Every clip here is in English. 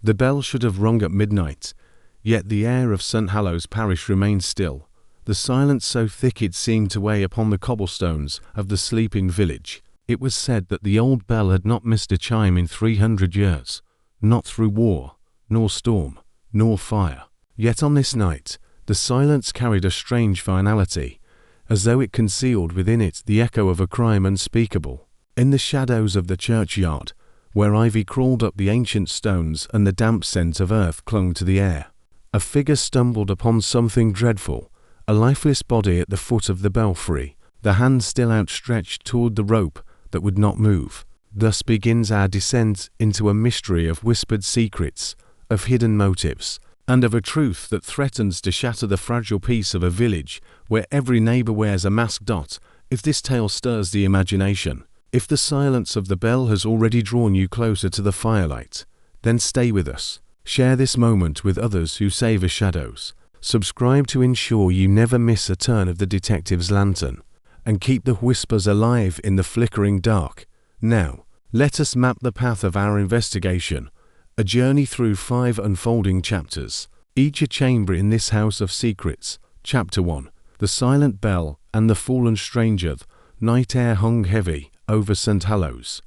The bell should have rung at midnight, yet the air of St. Hallow's parish remained still, the silence so thick it seemed to weigh upon the cobblestones of the sleeping village. It was said that the old bell had not missed a chime in 300 years, not through war, nor storm, nor fire. Yet on this night, the silence carried a strange finality, as though it concealed within it the echo of a crime unspeakable. In the shadows of the churchyard, where ivy crawled up the ancient stones and the damp scent of earth clung to the air, a figure stumbled upon something dreadful, a lifeless body at the foot of the belfry, the hand still outstretched toward the rope that would not move. Thus begins our descent into a mystery of whispered secrets, of hidden motives, and of a truth that threatens to shatter the fragile peace of a village where every neighbor wears a masked dot. If this tale stirs the imagination, if the silence of the bell has already drawn you closer to the firelight, then stay with us. Share this moment with others who savor shadows. Subscribe to ensure you never miss a turn of the detective's lantern, and keep the whispers alive in the flickering dark. Now, let us map the path of our investigation, a journey through 5 unfolding chapters, each a chamber in this house of secrets. Chapter 1. The Silent Bell and the Fallen Stranger. Night air hung heavy over St. Hallow's,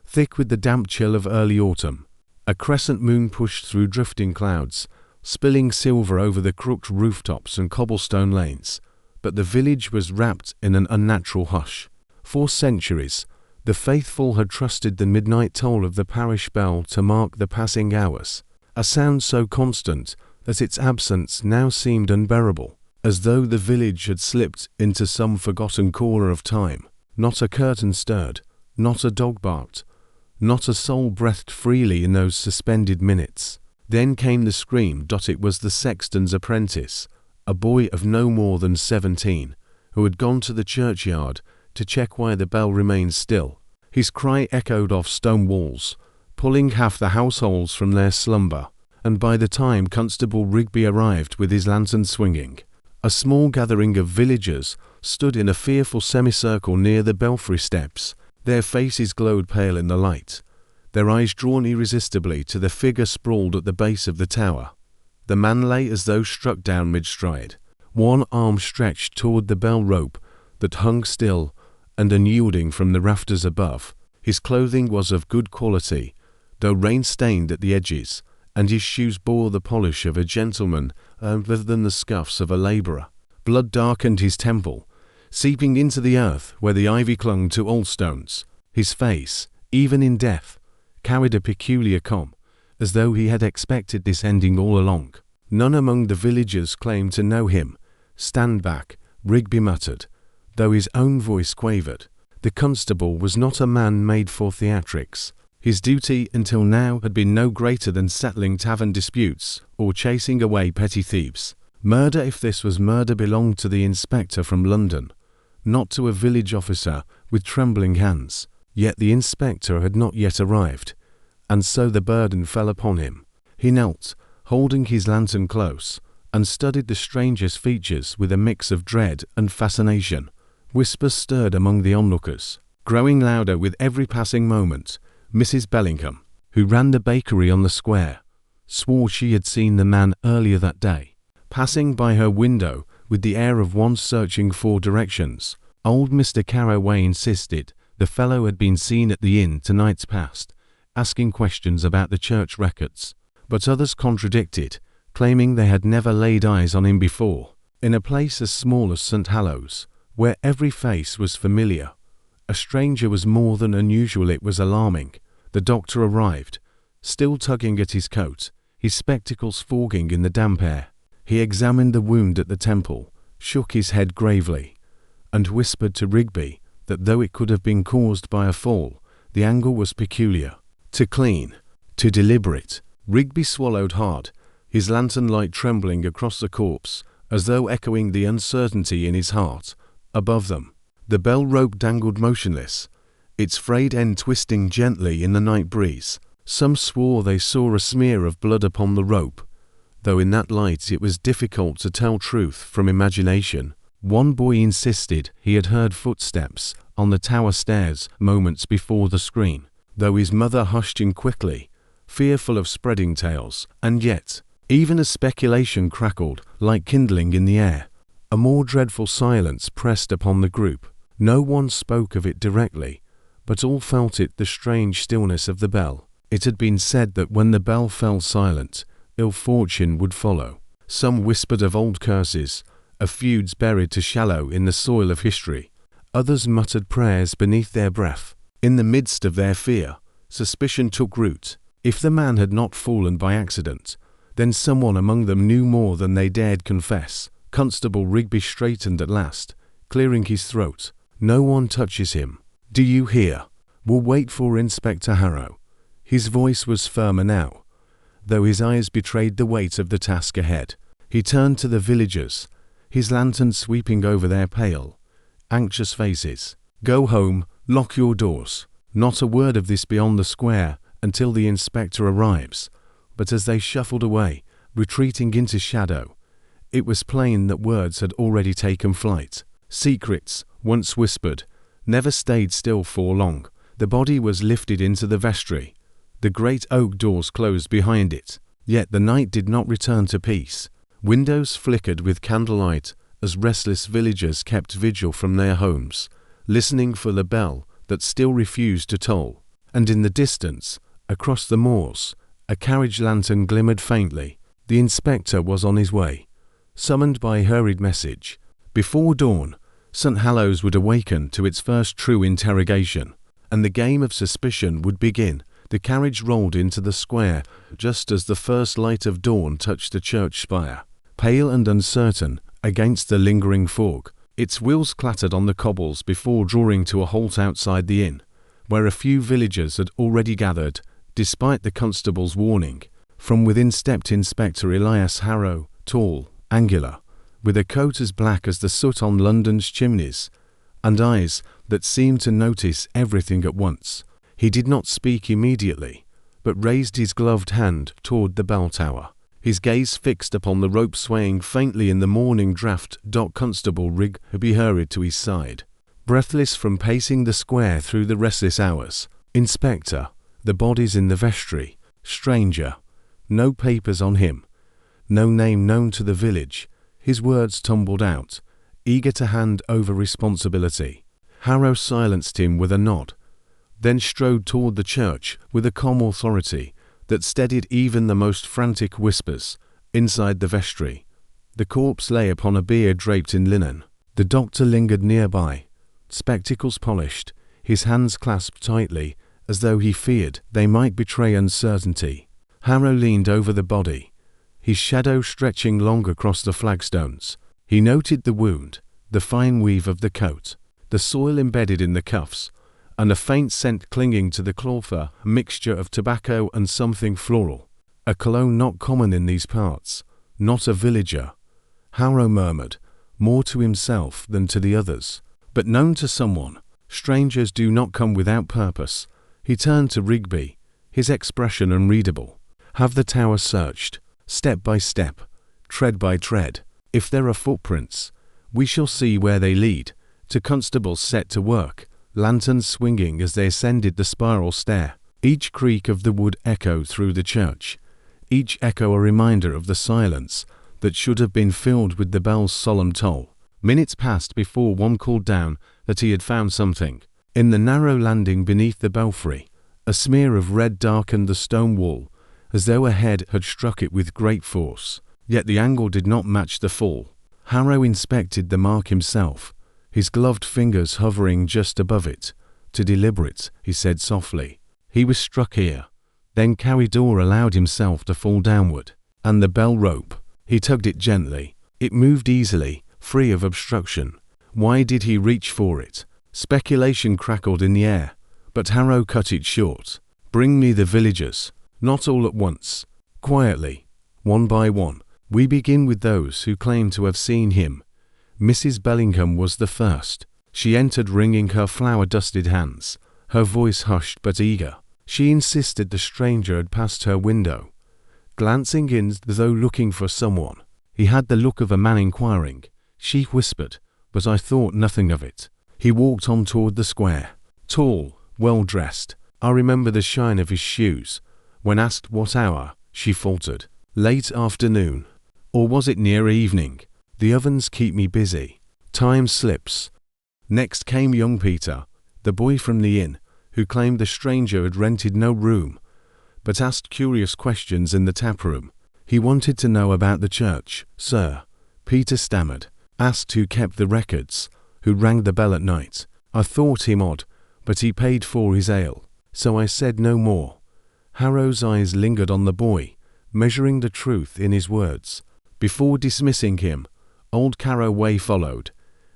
thick with the damp chill of early autumn. A crescent moon pushed through drifting clouds, spilling silver over the crooked rooftops and cobblestone lanes. But the village was wrapped in an unnatural hush. For centuries, the faithful had trusted the midnight toll of the parish bell to mark the passing hours, a sound so constant that its absence now seemed unbearable, as though the village had slipped into some forgotten corner of time. Not a curtain stirred, not a dog barked, not a soul breathed freely in those suspended minutes. Then came the scream. It was the sexton's apprentice, a boy of no more than 17, who had gone to the churchyard to check why the bell remained still. His cry echoed off stone walls, pulling half the households from their slumber, and by the time Constable Rigby arrived with his lantern swinging, a small gathering of villagers stood in a fearful semicircle near the belfry steps. Their faces glowed pale in the light, their eyes drawn irresistibly to the figure sprawled at the base of the tower. The man lay as though struck down mid-stride, one arm stretched toward the bell rope that hung still and unyielding from the rafters above. His clothing was of good quality, though rain-stained at the edges, and his shoes bore the polish of a gentleman rather than the scuffs of a labourer. Blood darkened his temple, seeping into the earth where the ivy clung to old stones. His face, even in death, carried a peculiar calm, as though he had expected this ending all along. None among the villagers claimed to know him. "Stand back," Rigby muttered, though his own voice quavered. The constable was not a man made for theatrics. His duty until now had been no greater than settling tavern disputes or chasing away petty thieves. Murder, if this was murder, belonged to the inspector from London, not to a village officer with trembling hands. Yet the inspector had not yet arrived, and so the burden fell upon him. He knelt, holding his lantern close, and studied the stranger's features with a mix of dread and fascination. Whispers stirred among the onlookers, growing louder with every passing moment. Mrs. Bellingham, who ran the bakery on the square, swore she had seen the man earlier that day, passing by her window with the air of one searching for directions. Old Mr. Carroway insisted the fellow had been seen at the inn nights past, asking questions about the church records, but others contradicted, claiming they had never laid eyes on him before. In a place as small as St. Hallow's, where every face was familiar, a stranger was more than unusual. It was alarming. The doctor arrived, still tugging at his coat, his spectacles fogging in the damp air. He examined the wound at the temple, shook his head gravely, and whispered to Rigby that though it could have been caused by a fall, the angle was peculiar. Too clean, too deliberate. Rigby swallowed hard, his lantern light trembling across the corpse, as though echoing the uncertainty in his heart. Above them, the bell rope dangled motionless, its frayed end twisting gently in the night breeze. Some swore they saw a smear of blood upon the rope, though in that light it was difficult to tell truth from imagination. One boy insisted he had heard footsteps on the tower stairs moments before the scream, though his mother hushed him quickly, fearful of spreading tales, and yet, even as speculation crackled like kindling in the air, a more dreadful silence pressed upon the group. No one spoke of it directly, but all felt it, the strange stillness of the bell. It had been said that when the bell fell silent, ill fortune would follow. Some whispered of old curses, of feuds buried to shallow in the soil of history. Others muttered prayers beneath their breath. In the midst of their fear, suspicion took root. If the man had not fallen by accident, then someone among them knew more than they dared confess. Constable Rigby straightened at last, clearing his throat. No one touches him. Do you hear? We'll wait for Inspector Harrow. His voice was firmer now, though his eyes betrayed the weight of the task ahead. He turned to the villagers, his lantern sweeping over their pale, anxious faces. Go home, lock your doors. Not a word of this beyond the square until the inspector arrives. But as they shuffled away, retreating into shadow, it was plain that words had already taken flight. Secrets, once whispered, never stayed still for long. The body was lifted into the vestry. The great oak doors closed behind it. Yet the night did not return to peace. Windows flickered with candlelight as restless villagers kept vigil from their homes, listening for the bell that still refused to toll. And in the distance, across the moors, a carriage lantern glimmered faintly. The inspector was on his way, summoned by hurried message. Before dawn, St. Hallow's would awaken to its first true interrogation, and the game of suspicion would begin. The carriage rolled into the square just as the first light of dawn touched the church spire. Pale and uncertain against the lingering fog, its wheels clattered on the cobbles before drawing to a halt outside the inn, where a few villagers had already gathered. Despite the constable's warning, from within stepped Inspector Elias Harrow, tall, angular, with a coat as black as the soot on London's chimneys, and eyes that seemed to notice everything at once. He did not speak immediately, but raised his gloved hand toward the bell tower, his gaze fixed upon the rope swaying faintly in the morning draught. Constable Rigby hurried to his side, breathless from pacing the square through the restless hours. Inspector, the body's in the vestry. Stranger, no papers on him, no name known to the village. His words tumbled out, eager to hand over responsibility. Harrow silenced him with a nod, then strode toward the church with a calm authority that steadied even the most frantic whispers. Inside the vestry, the corpse lay upon a bier draped in linen. The doctor lingered nearby, spectacles polished, his hands clasped tightly as though he feared they might betray uncertainty. Harrow leaned over the body, his shadow stretching long across the flagstones. He noted the wound, the fine weave of the coat, the soil embedded in the cuffs, and a faint scent clinging to the cloth, a mixture of tobacco and something floral. A cologne not common in these parts, not a villager, Harrow murmured, more to himself than to the others, but known to someone. Strangers do not come without purpose. He turned to Rigby, his expression unreadable. Have the tower searched, step by step, tread by tread. If there are footprints, we shall see where they lead. To constables set to work, lanterns swinging as they ascended the spiral stair. Each creak of the wood echoed through the church, each echo a reminder of the silence that should have been filled with the bell's solemn toll. Minutes passed before one called down that he had found something. In the narrow landing beneath the belfry, a smear of red darkened the stone wall, as though a head had struck it with great force. Yet the angle did not match the fall. Harrow inspected the mark himself, his gloved fingers hovering just above it. To deliberate, he said softly. He was struck here. Then Caridor allowed himself to fall downward. And the bell rope. He tugged it gently. It moved easily, free of obstruction. Why did he reach for it? Speculation crackled in the air, but Harrow cut it short. Bring me the villagers. Not all at once. Quietly, one by one. We begin with those who claim to have seen him. Mrs. Bellingham was the first. She entered wringing her flour-dusted hands, her voice hushed but eager. She insisted the stranger had passed her window, glancing in as though looking for someone. He had the look of a man inquiring. She whispered, but I thought nothing of it. He walked on toward the square, tall, well-dressed. I remember the shine of his shoes, When asked what hour, she faltered. Late afternoon. Or was it near evening? The ovens keep me busy. Time slips. Next came young Peter, the boy from the inn, who claimed the stranger had rented no room, but asked curious questions in the taproom. He wanted to know about the church, sir. Peter stammered. Asked who kept the records, who rang the bell at night. I thought him odd, but he paid for his ale, so I said no more. Harrow's eyes lingered on the boy, measuring the truth in his words. Before dismissing him, old Carroway followed,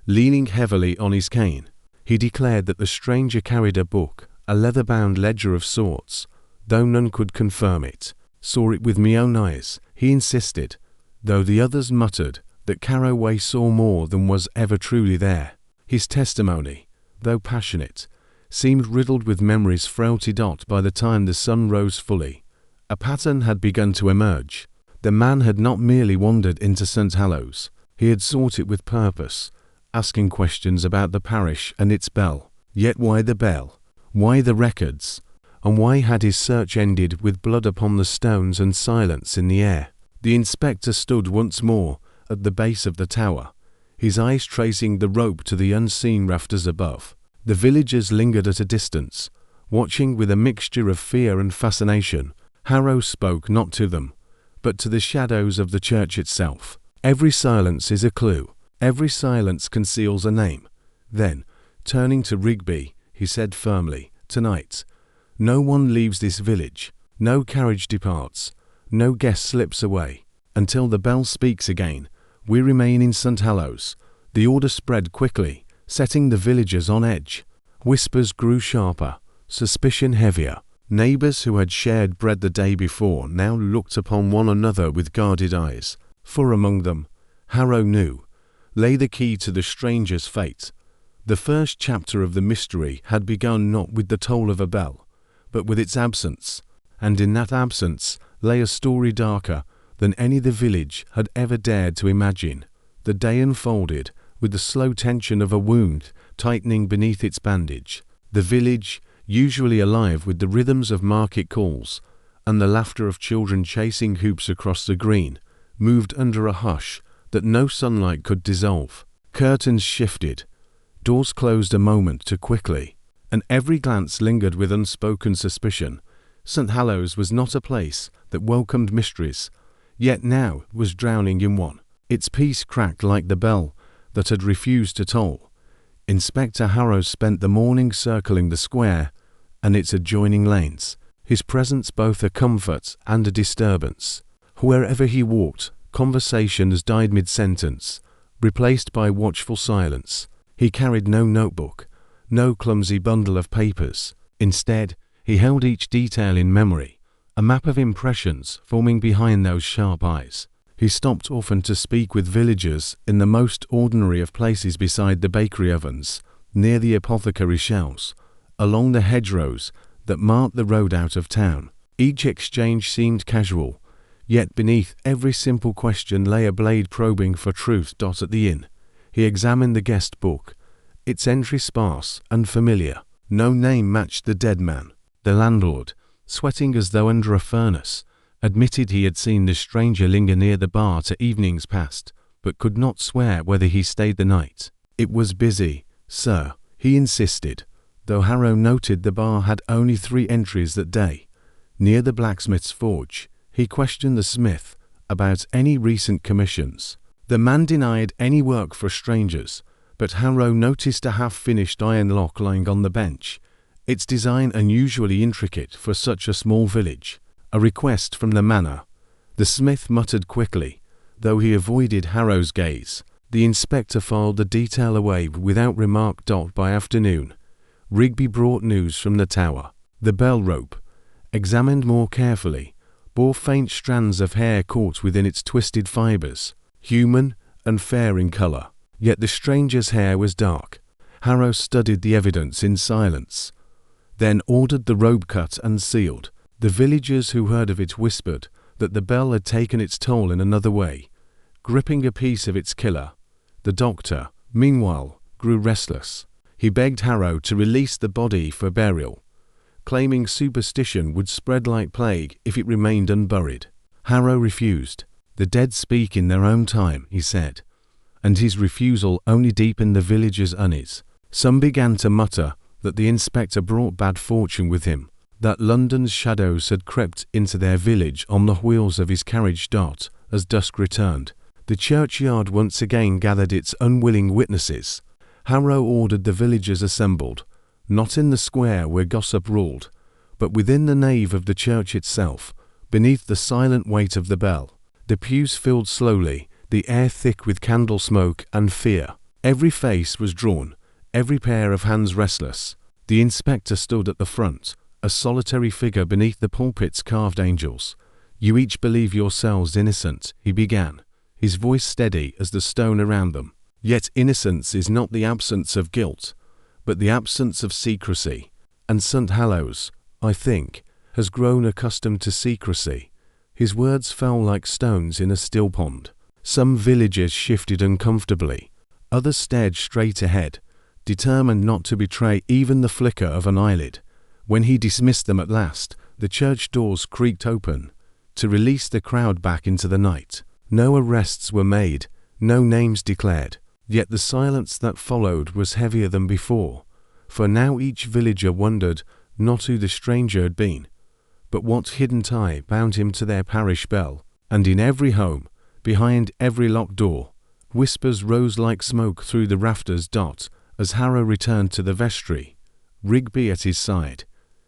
leaning heavily on his cane. He declared that the stranger carried a book, a leather-bound ledger of sorts, though none could confirm it. Saw it with me own eyes, he insisted, though the others muttered that Carroway saw more than was ever truly there. His testimony, though passionate, seemed riddled with memory's frailty. By the time the sun rose fully, a pattern had begun to emerge. The man had not merely wandered into St. Hallows, he had sought it with purpose, asking questions about the parish and its bell. Yet why the bell? Why the records? And why had his search ended with blood upon the stones and silence in the air? The inspector stood once more at the base of the tower, his eyes tracing the rope to the unseen rafters above. The villagers lingered at a distance, watching with a mixture of fear and fascination. Harrow spoke not to them, but to the shadows of the church itself. Every silence is a clue. Every silence conceals a name. Then, turning to Rigby, he said firmly, "Tonight, no one leaves this village, no carriage departs, no guest slips away. Until the bell speaks again, we remain in St. Hallows." The order spread quickly, setting the villagers on edge. Whispers grew sharper, suspicion heavier. Neighbours who had shared bread the day before now looked upon one another with guarded eyes, for among them, Harrow knew, lay the key to the stranger's fate. The first chapter of the mystery had begun not with the toll of a bell, but with its absence, and in that absence lay a story darker than any the village had ever dared to imagine. The day unfolded with the slow tension of a wound tightening beneath its bandage. The village, usually alive with the rhythms of market calls and the laughter of children chasing hoops across the green, moved under a hush that no sunlight could dissolve. Curtains shifted, doors closed a moment too quickly, and every glance lingered with unspoken suspicion. St. Hallows was not a place that welcomed mysteries, yet now was drowning in one. Its peace cracked like the bell that had refused to toll. Inspector Harrow spent the morning circling the square and its adjoining lanes, his presence both a comfort and a disturbance. Wherever he walked, conversations died mid-sentence, replaced by watchful silence. He carried no notebook, no clumsy bundle of papers. Instead, he held each detail in memory, a map of impressions forming behind those sharp eyes. He stopped often to speak with villagers in the most ordinary of places, beside the bakery ovens, near the apothecary shelves, along the hedgerows that marked the road out of town. Each exchange seemed casual, yet beneath every simple question lay a blade probing for truth. At the inn, he examined the guest book, its entry sparse and familiar. No name matched the dead man. The landlord, sweating as though under a furnace, admitted he had seen the stranger linger near the bar to evenings past, but could not swear whether he stayed the night. It was busy, sir, he insisted, though Harrow noted the bar had only 3 entries that day. Near the blacksmith's forge, he questioned the smith about any recent commissions. The man denied any work for strangers, but Harrow noticed a half-finished iron lock lying on the bench, its design unusually intricate for such a small village. A request from the manor. The smith muttered quickly, though he avoided Harrow's gaze. The inspector filed the detail away without remark. By afternoon, Rigby brought news from the tower. The bell rope, examined more carefully, bore faint strands of hair caught within its twisted fibres, human and fair in colour. Yet the stranger's hair was dark. Harrow studied the evidence in silence, then ordered the rope cut and sealed. The villagers who heard of it whispered that the bell had taken its toll in another way, gripping a piece of its killer. The doctor, meanwhile, grew restless. He begged Harrow to release the body for burial, claiming superstition would spread like plague if it remained unburied. Harrow refused. "The dead speak in their own time," he said, and his refusal only deepened the villagers' unease. Some began to mutter that the inspector brought bad fortune with him, that London's shadows had crept into their village on the wheels of his carriage. As dusk returned, the churchyard once again gathered its unwilling witnesses. Harrow ordered the villagers assembled, not in the square where gossip ruled, but within the nave of the church itself, beneath the silent weight of the bell. The pews filled slowly, the air thick with candle smoke and fear. Every face was drawn, every pair of hands restless. The inspector stood at the front, a solitary figure beneath the pulpit's carved angels. "You each believe yourselves innocent," he began, his voice steady as the stone around them. "Yet innocence is not the absence of guilt, but the absence of secrecy. And St. Hallows, I think, has grown accustomed to secrecy." His words fell like stones in a still pond. Some villagers shifted uncomfortably. Others stared straight ahead, determined not to betray even the flicker of an eyelid. When he dismissed them at last, the church doors creaked open to release the crowd back into the night. No arrests were made, no names declared. Yet the silence that followed was heavier than before, for now each villager wondered not who the stranger had been, but what hidden tie bound him to their parish bell. And in every home, behind every locked door, whispers rose like smoke through the rafters. As Harrow returned to the vestry, Rigby at his side,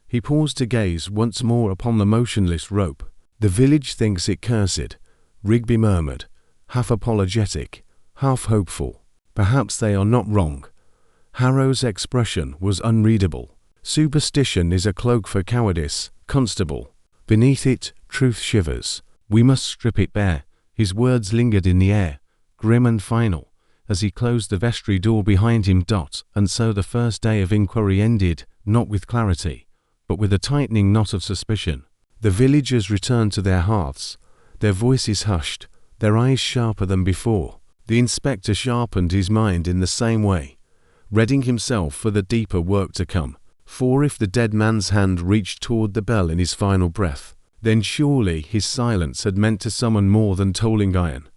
he paused to gaze once more upon the motionless rope. "The village thinks it cursed," Rigby murmured, half apologetic, half hopeful. "Perhaps they are not wrong." Harrow's expression was unreadable. "Superstition is a cloak for cowardice, constable. Beneath it, truth shivers. We must strip it bare." His words lingered in the air, grim and final, as he closed the vestry door behind him. And so the first day of inquiry ended, not with clarity, but with a tightening knot of suspicion. The villagers returned to their hearths, their voices hushed, their eyes sharper than before. The inspector sharpened his mind in the same way, readying himself for the deeper work to come. For if the dead man's hand reached toward the bell in his final breath, then surely his silence had meant to summon more than tolling iron.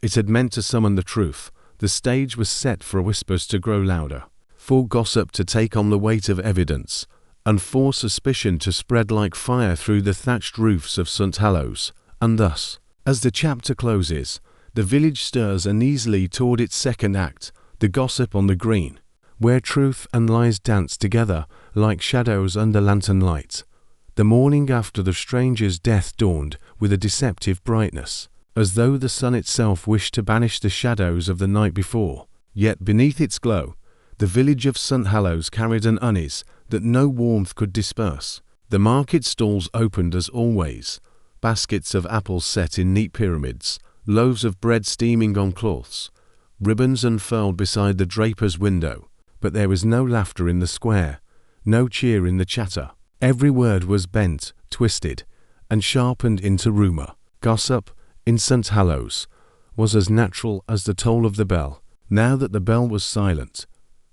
It had meant to summon the truth. The stage was set for whispers to grow louder, for gossip to take on the weight of evidence, and for suspicion to spread like fire through the thatched roofs of St. Hallows. And thus, as the chapter closes, the village stirs uneasily toward its second act, the gossip on the green, where truth and lies dance together like shadows under lantern light. The morning after the stranger's death dawned with a deceptive brightness, as though the sun itself wished to banish the shadows of the night before. Yet beneath its glow, the village of St. Hallows carried an unease that no warmth could disperse. The market stalls opened as always, baskets of apples set in neat pyramids, loaves of bread steaming on cloths, ribbons unfurled beside the draper's window. But there was no laughter in the square, no cheer in the chatter. Every word was bent, twisted, and sharpened into rumour. Gossip, in St. Hallows, was as natural as the toll of the bell. Now that the bell was silent,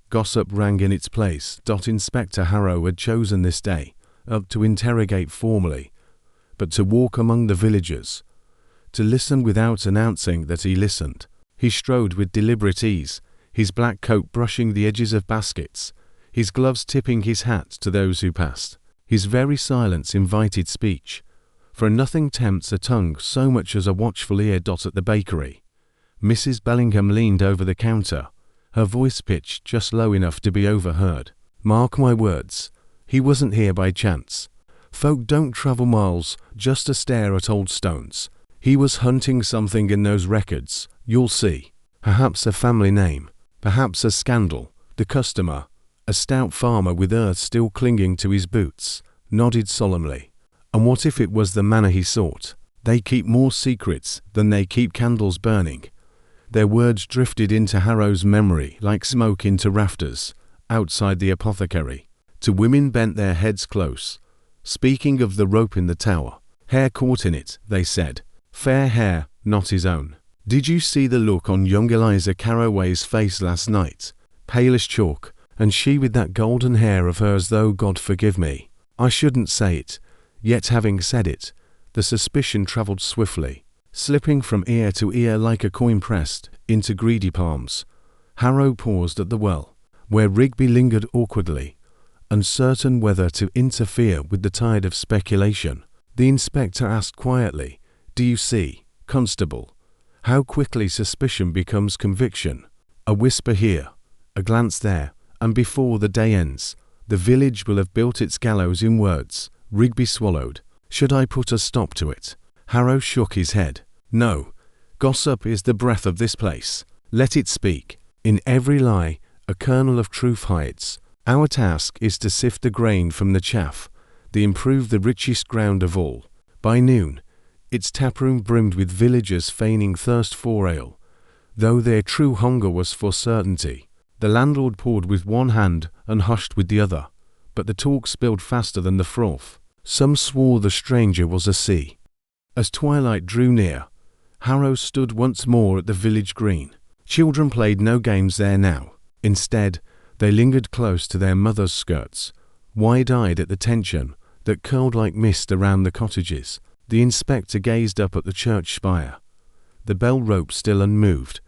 gossip rang in its place. Inspector Harrow had chosen this day, not to interrogate formally, but to walk among the villagers, to listen without announcing that he listened. He strode with deliberate ease, his black coat brushing the edges of baskets, his gloves tipping his hat to those who passed. His very silence invited speech, for nothing tempts a tongue so much as a watchful ear. At the bakery, Mrs. Bellingham leaned over the counter, her voice pitched just low enough to be overheard. "Mark my words, he wasn't here by chance. Folk don't travel miles just to stare at old stones. He was hunting something in those records, you'll see. Perhaps a family name, perhaps a scandal." The customer, a stout farmer with earth still clinging to his boots, nodded solemnly. And what if it was the manner he sought? They keep more secrets than they keep candles burning. Their words drifted into Harrow's memory like smoke into rafters, outside the apothecary. Two women bent their heads close, speaking of the rope in the tower. "Hair caught in it," they said. "Fair hair, not his own. Did you see the look on young Eliza Carroway's face last night? Pale as chalk, and she with that golden hair of hers, though God forgive me. I shouldn't say it. Yet having said it, the suspicion travelled swiftly, slipping from ear to ear like a coin pressed into greedy palms. Harrow paused at the well, where Rigby lingered awkwardly, uncertain whether to interfere with the tide of speculation. The inspector asked quietly, "Do you see, Constable, how quickly suspicion becomes conviction? A whisper here, a glance there, and before the day ends, the village will have built its gallows in words." Rigby swallowed. "Should I put a stop to it?" Harrow shook his head. "No. Gossip is the breath of this place. Let it speak. In every lie, a kernel of truth hides. Our task is to sift the grain from the chaff, to improve the richest ground of all." By noon, its taproom brimmed with villagers feigning thirst for ale, though their true hunger was for certainty. The landlord poured with one hand and hushed with the other, but the talk spilled faster than the froth. Some swore the stranger was a sea. As twilight drew near, Harrow stood once more at the village green. Children played no games there now. Instead, they lingered close to their mothers' skirts, wide-eyed at the tension that curled like mist around the cottages. The inspector gazed up at the church spire, the bell rope still unmoved,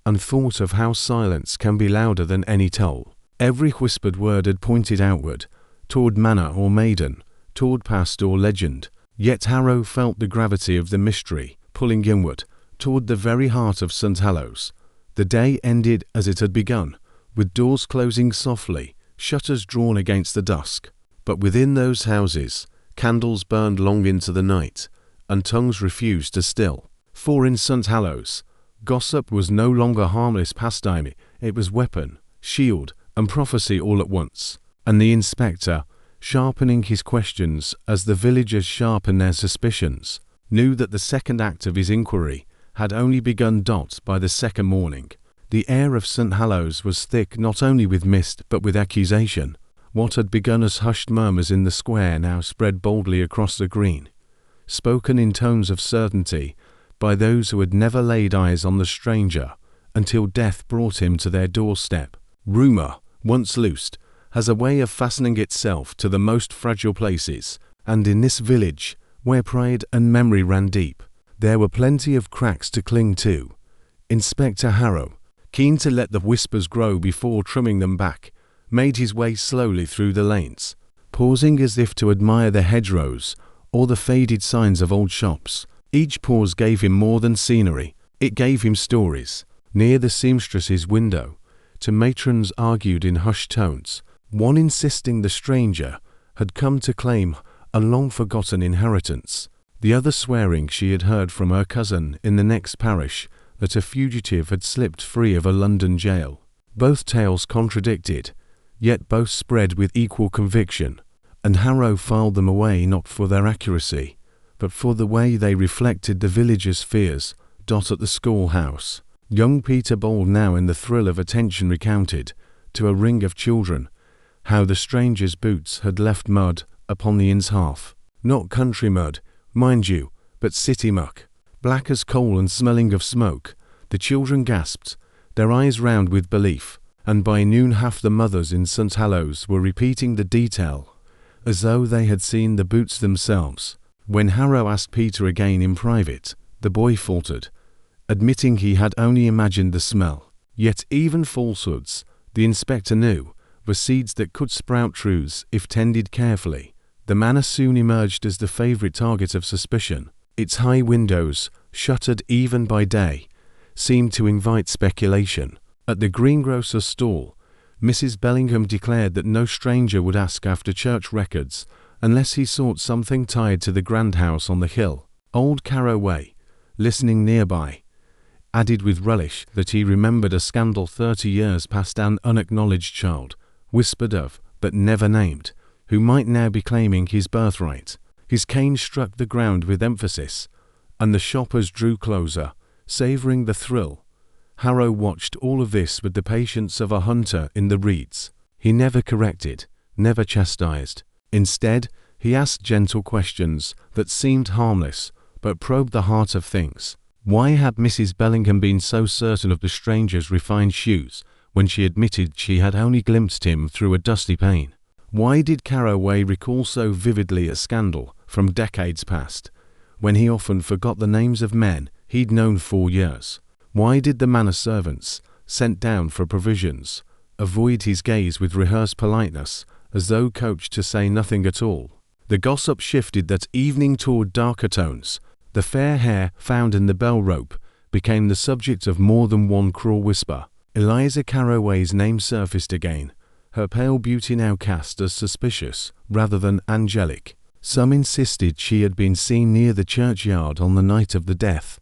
and thought of how silence can be louder than any toll. Every whispered word had pointed outward, toward manor or maiden, toward past or legend. Yet Harrow felt the gravity of the mystery, pulling inward, toward the very heart of St. Hallows. The day ended as it had begun, with doors closing softly, shutters drawn against the dusk. But within those houses, candles burned long into the night, and tongues refused to still. For in St. Hallows, gossip was no longer harmless pastime, it was weapon, shield, and prophecy all at once. And the inspector, sharpening his questions as the villagers sharpened their suspicions, knew that the second act of his inquiry had only begun. By the second morning, the air of St. Hallows was thick not only with mist but with accusation. What had begun as hushed murmurs in the square now spread boldly across the green, spoken in tones of certainty by those who had never laid eyes on the stranger until death brought him to their doorstep. Rumour, once loosed, has a way of fastening itself to the most fragile places, and in this village, where pride and memory ran deep, there were plenty of cracks to cling to. Inspector Harrow, keen to let the whispers grow before trimming them back, made his way slowly through the lanes, pausing as if to admire the hedgerows or the faded signs of old shops. Each pause gave him more than scenery, it gave him stories. Near the seamstress's window, two matrons argued in hushed tones, one insisting the stranger had come to claim a long-forgotten inheritance, the other swearing she had heard from her cousin in the next parish that a fugitive had slipped free of a London jail. Both tales contradicted, yet both spread with equal conviction, and Harrow filed them away not for their accuracy, but for the way they reflected the villagers' fears. At the schoolhouse, young Peter Bold, now in the thrill of attention, recounted, to a ring of children, how the stranger's boots had left mud upon the inn's hearth. Not country mud, mind you, but city muck, black as coal and smelling of smoke. The children gasped, their eyes round with belief, and by noon half the mothers in St. Hallows were repeating the detail, as though they had seen the boots themselves. When Harrow asked Peter again in private, the boy faltered, admitting he had only imagined the smell. Yet even falsehoods, the inspector knew, were seeds that could sprout truths if tended carefully. The manor soon emerged as the favourite target of suspicion. Its high windows, shuttered even by day, seemed to invite speculation. At the greengrocer's stall, Mrs. Bellingham declared that no stranger would ask after church records unless he sought something tied to the grand house on the hill. Old Carroway, listening nearby, added with relish that he remembered a scandal 30 years past an unacknowledged child, whispered of, but never named, who might now be claiming his birthright. His cane struck the ground with emphasis, and the shoppers drew closer, savouring the thrill. Harrow watched all of this with the patience of a hunter in the reeds. He never corrected, never chastised. Instead, he asked gentle questions that seemed harmless, but probed the heart of things. Why had Mrs. Bellingham been so certain of the stranger's refined shoes when she admitted she had only glimpsed him through a dusty pane? Why did Carroway recall so vividly a scandal from decades past, when he often forgot the names of men he'd known for years? Why did the manor servants, sent down for provisions, avoid his gaze with rehearsed politeness, as though coached to say nothing at all? The gossip shifted that evening toward darker tones. The fair hair found in the bell rope became the subject of more than one cruel whisper. Eliza Carroway's name surfaced again, her pale beauty now cast as suspicious rather than angelic. Some insisted she had been seen near the churchyard on the night of the death,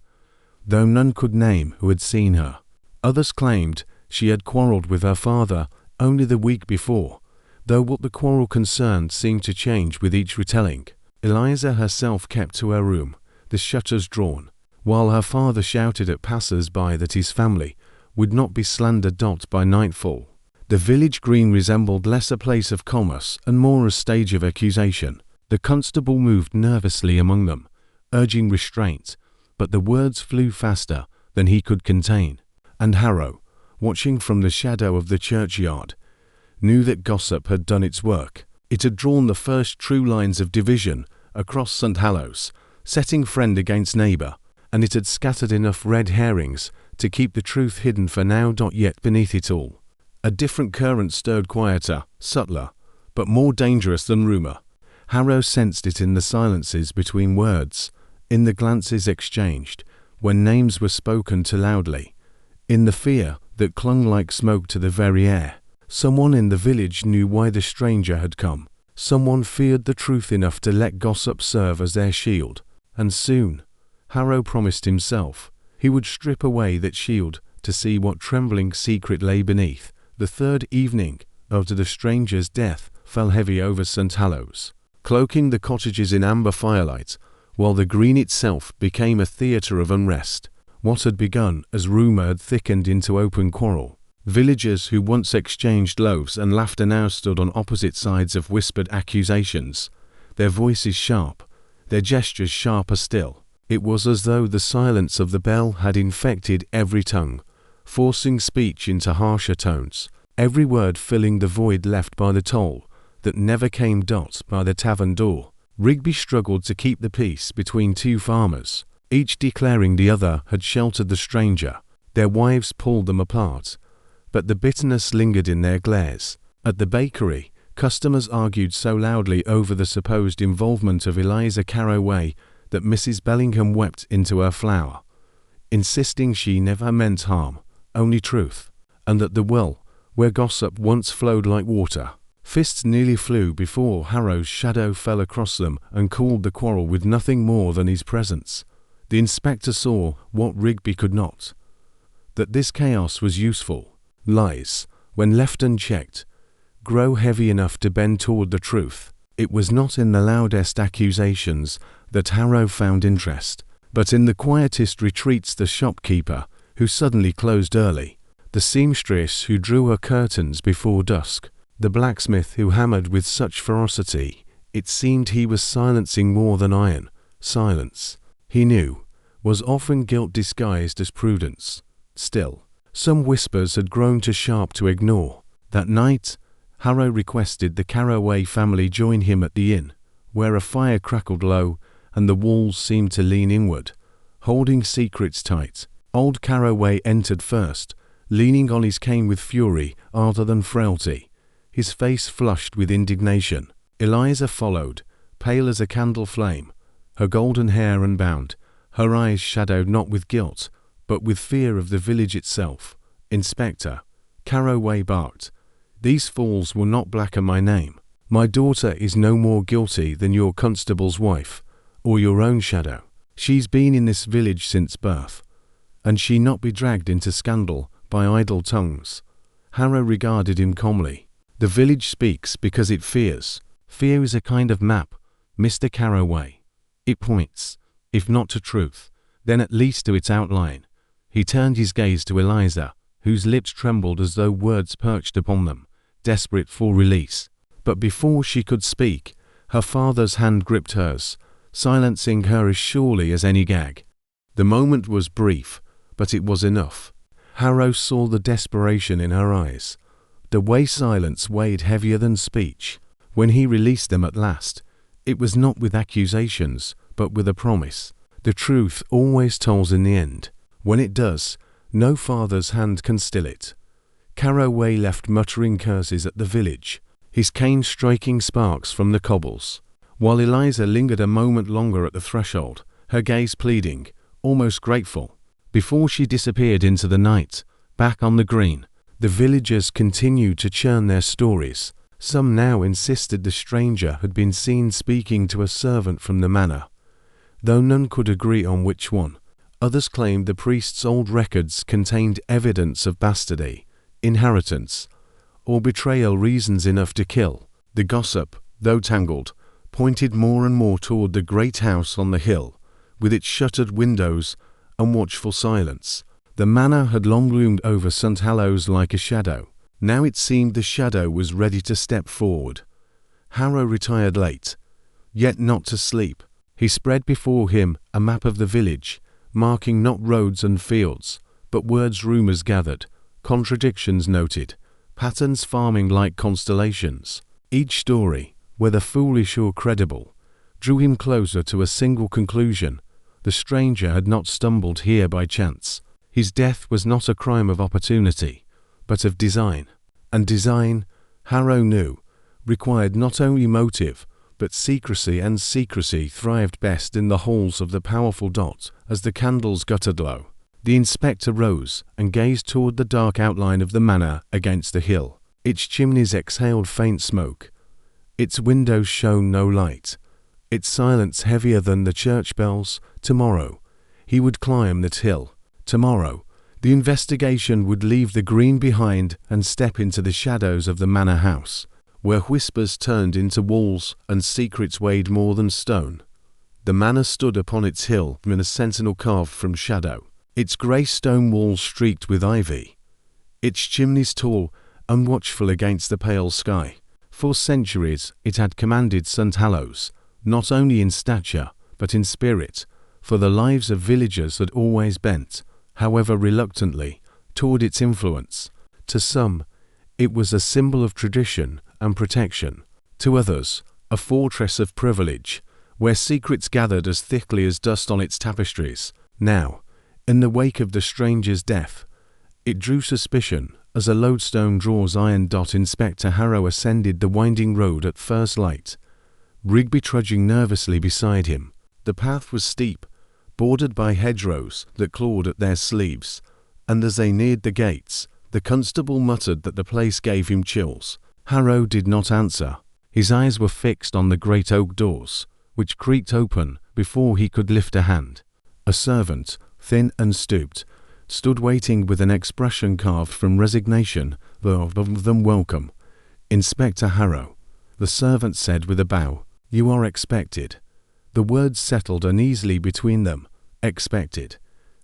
though none could name who had seen her. Others claimed she had quarrelled with her father only the week before, though what the quarrel concerned seemed to change with each retelling. Eliza herself kept to her room, the shutters drawn, while her father shouted at passers-by that his family would not be slandered by nightfall. The village green resembled less a place of commerce and more a stage of accusation. The constable moved nervously among them, urging restraint, but the words flew faster than he could contain, and Harrow, watching from the shadow of the churchyard, knew that gossip had done its work. It had drawn the first true lines of division across St. Hallow's, setting friend against neighbour, and it had scattered enough red herrings to keep the truth hidden for now. Yet beneath it all, a different current stirred, quieter, subtler, but more dangerous than rumour. Harrow sensed it in the silences between words, in the glances exchanged when names were spoken too loudly, in the fear that clung like smoke to the very air. Someone in the village knew why the stranger had come. Someone feared the truth enough to let gossip serve as their shield. And soon, Harrow promised himself, he would strip away that shield to see what trembling secret lay beneath. The third evening after the stranger's death fell heavy over St. Hallow's, cloaking the cottages in amber firelight, while the green itself became a theatre of unrest. What had begun as rumour had thickened into open quarrel. Villagers who once exchanged loaves and laughter now stood on opposite sides of whispered accusations, their voices sharp, their gestures sharper still. It was as though the silence of the bell had infected every tongue, forcing speech into harsher tones, every word filling the void left by the toll that never came. By the tavern door, Rigby struggled to keep the peace between two farmers, each declaring the other had sheltered the stranger. Their wives pulled them apart, but the bitterness lingered in their glares. At the bakery, customers argued so loudly over the supposed involvement of Eliza Carroway that Mrs. Bellingham wept into her flour, insisting she never meant harm, only truth, and that the well, where gossip once flowed like water. Fists nearly flew before Harrow's shadow fell across them and cooled the quarrel with nothing more than his presence. The inspector saw what Rigby could not, that this chaos was useful. Lies, when left unchecked, grow heavy enough to bend toward the truth. It was not in the loudest accusations that Harrow found interest, but in the quietest retreats. The shopkeeper who suddenly closed early, the seamstress who drew her curtains before dusk, the blacksmith who hammered with such ferocity it seemed he was silencing more than iron. Silence, he knew, was often guilt disguised as prudence. Still, some whispers had grown too sharp to ignore. That night, Harrow requested the Carroway family join him at the inn, where a fire crackled low and the walls seemed to lean inward, holding secrets tight. Old Carroway entered first, leaning on his cane with fury rather than frailty, his face flushed with indignation. Eliza followed, pale as a candle flame, her golden hair unbound, her eyes shadowed not with guilt, but with fear of the village itself. "Inspector," Carroway barked, "these fools will not blacken my name. My daughter is no more guilty than your constable's wife, or your own shadow. She's been in this village since birth, and she not be dragged into scandal by idle tongues." Harrow regarded him calmly. "The village speaks because it fears. Fear is a kind of map, Mr. Carroway. It points, if not to truth, then at least to its outline." He turned his gaze to Eliza, whose lips trembled as though words perched upon them, desperate for release. But before she could speak, her father's hand gripped hers, silencing her as surely as any gag. The moment was brief, but it was enough. Harrow saw the desperation in her eyes, the way silence weighed heavier than speech. When he released them at last, it was not with accusations, but with a promise. The truth always tolls in the end. When it does, no father's hand can still it. Carroway left muttering curses at the village, his cane striking sparks from the cobbles, while Eliza lingered a moment longer at the threshold, her gaze pleading, almost grateful. Before she disappeared into the night, back on the green, the villagers continued to churn their stories. Some now insisted the stranger had been seen speaking to a servant from the manor, though none could agree on which one. Others claimed the priest's old records contained evidence of bastardy, inheritance, or betrayal, reasons enough to kill. The gossip, though tangled, pointed more and more toward the great house on the hill, with its shuttered windows and watchful silence. The manor had long loomed over St. Hallows like a shadow. Now it seemed the shadow was ready to step forward. Harrow retired late, yet not to sleep. He spread before him a map of the village, marking not roads and fields, but words rumors gathered, contradictions noted, patterns farming like constellations. Each story, whether foolish or credible, drew him closer to a single conclusion. The stranger had not stumbled here by chance. His death was not a crime of opportunity, but of design. And design, Harrow knew, required not only motive, but secrecy, and secrecy thrived best in the halls of the powerful Dot. As the candles guttered low, the inspector rose and gazed toward the dark outline of the manor against the hill. Its chimneys exhaled faint smoke. Its windows shone no light. Its silence heavier than the church bells. Tomorrow, he would climb that hill. Tomorrow, the investigation would leave the green behind and step into the shadows of the manor house, where whispers turned into walls and secrets weighed more than stone. The manor stood upon its hill in a sentinel carved from shadow, its grey stone walls streaked with ivy, its chimneys tall and watchful against the pale sky. For centuries it had commanded St. Hallows, not only in stature, but in spirit, for the lives of villagers had always bent, however reluctantly, toward its influence. To some, it was a symbol of tradition and protection. To others, a fortress of privilege, where secrets gathered as thickly as dust on its tapestries. Now, in the wake of the stranger's death, it drew suspicion, as a lodestone draws iron. Inspector Harrow ascended the winding road at first light, Rigby trudging nervously beside him. The path was steep, bordered by hedgerows that clawed at their sleeves, and as they neared the gates, the constable muttered that the place gave him chills. Harrow did not answer. His eyes were fixed on the great oak doors, which creaked open before he could lift a hand. A servant, thin and stooped, stood waiting with an expression carved from resignation, though of them welcome. "Inspector Harrow," the servant said with a bow, "you are expected." The words settled uneasily between them. Expected.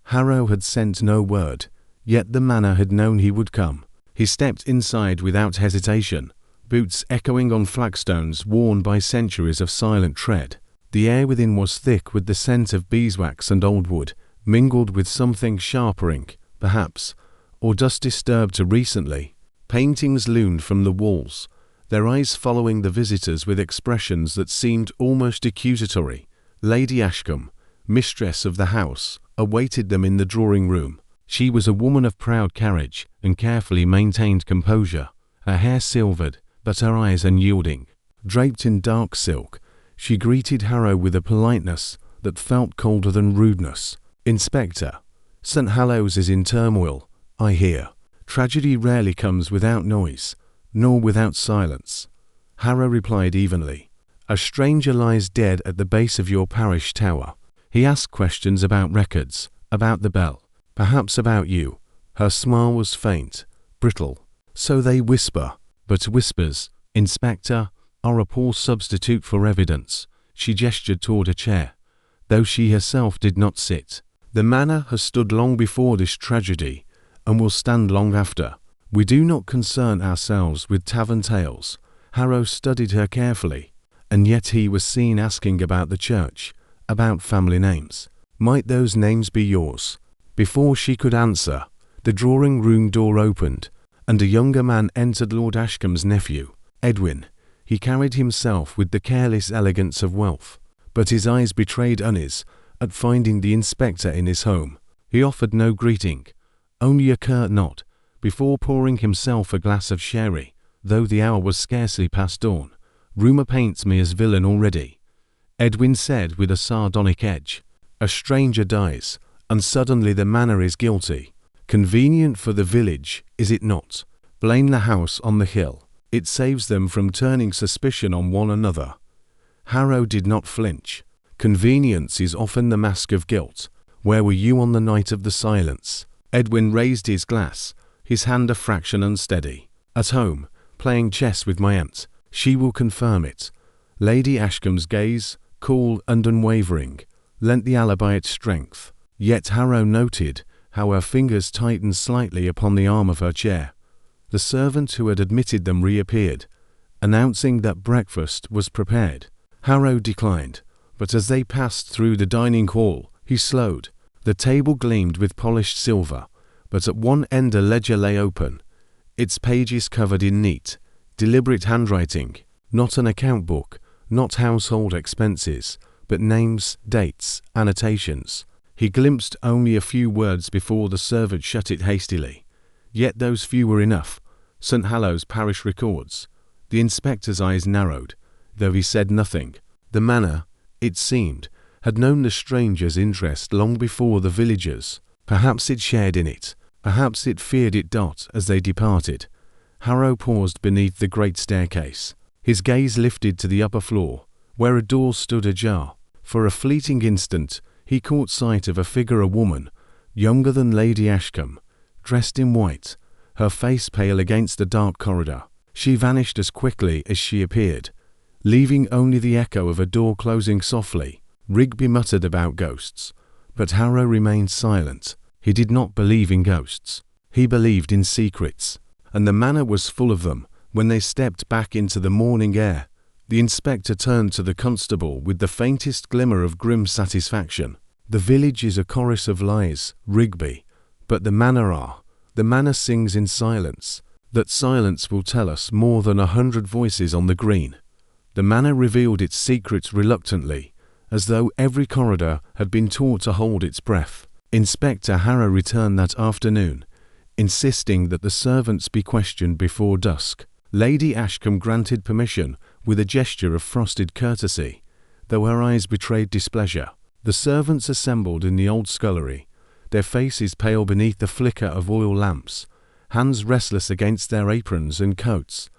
Harrow had sent no word, yet the manor had known he would come. He stepped inside without hesitation, boots echoing on flagstones worn by centuries of silent tread. The air within was thick with the scent of beeswax and old wood, mingled with something sharpering, perhaps, or dust disturbed recently. Paintings loomed from the walls, their eyes following the visitors with expressions that seemed almost accusatory. Lady Ashcombe, mistress of the house, awaited them in the drawing-room. She was a woman of proud carriage and carefully maintained composure, her hair silvered, but her eyes unyielding. Draped in dark silk, she greeted Harrow with a politeness that felt colder than rudeness. "Inspector, St. Hallows is in turmoil, I hear. Tragedy rarely comes without noise, nor without silence." Harrow replied evenly. "A stranger lies dead at the base of your parish tower." He asked questions about records, about the bell, perhaps about you. Her smile was faint, brittle. "So they whisper, but whispers, Inspector, are a poor substitute for evidence." She gestured toward a chair, though she herself did not sit. "The manor has stood long before this tragedy, and will stand long after. We do not concern ourselves with tavern tales." Harrow studied her carefully, and yet he was seen asking about the church, about family names. "Might those names be yours?" Before she could answer, the drawing-room door opened, and a younger man entered. Lord Ashcombe's nephew, Edwin. He carried himself with the careless elegance of wealth, but his eyes betrayed unease at finding the inspector in his home. He offered no greeting, only a curt nod, before pouring himself a glass of sherry. Though the hour was scarcely past dawn, rumour paints me as villain already, Edwin said with a sardonic edge. A stranger dies, and suddenly the manor is guilty. Convenient for the village, is it not? Blame the house on the hill. It saves them from turning suspicion on one another. Harrow did not flinch. Convenience is often the mask of guilt. Where were you on the night of the silence? Edwin raised his glass, his hand a fraction unsteady. At home, playing chess with my aunt. She will confirm it. Lady Ashcombe's gaze, cool and unwavering, lent the alibi its strength. Yet Harrow noted how her fingers tightened slightly upon the arm of her chair. The servant who had admitted them reappeared, announcing that breakfast was prepared. Harrow declined, but as they passed through the dining hall, he slowed. The table gleamed with polished silver, but at one end a ledger lay open, its pages covered in neat, deliberate handwriting, not an account book, not household expenses, but names, dates, annotations. He glimpsed only a few words before the servant shut it hastily. Yet those few were enough. St. Hallow's parish records. The inspector's eyes narrowed, though he said nothing. The manor, it seemed, had known the stranger's interest long before the villagers. Perhaps it shared in it. Perhaps it feared it. As they departed, Harrow paused beneath the great staircase. His gaze lifted to the upper floor, where a door stood ajar. For a fleeting instant, he caught sight of a figure, a woman, younger than Lady Ashcombe, dressed in white, her face pale against the dark corridor. She vanished as quickly as she appeared, leaving only the echo of a door closing softly. Rigby muttered about ghosts, but Harrow remained silent. He did not believe in ghosts. He believed in secrets, and the manor was full of them. When they stepped back into the morning air, the inspector turned to the constable with the faintest glimmer of grim satisfaction. The village is a chorus of lies, Rigby, but the manor sings in silence. That silence will tell us more than 100 voices on the green. The manor revealed its secrets reluctantly, as though every corridor had been taught to hold its breath. Inspector Harrow returned that afternoon, insisting that the servants be questioned before dusk. Lady Ashcombe granted permission with a gesture of frosted courtesy, though her eyes betrayed displeasure. The servants assembled in the old scullery, their faces pale beneath the flicker of oil lamps, hands restless against their aprons and coats.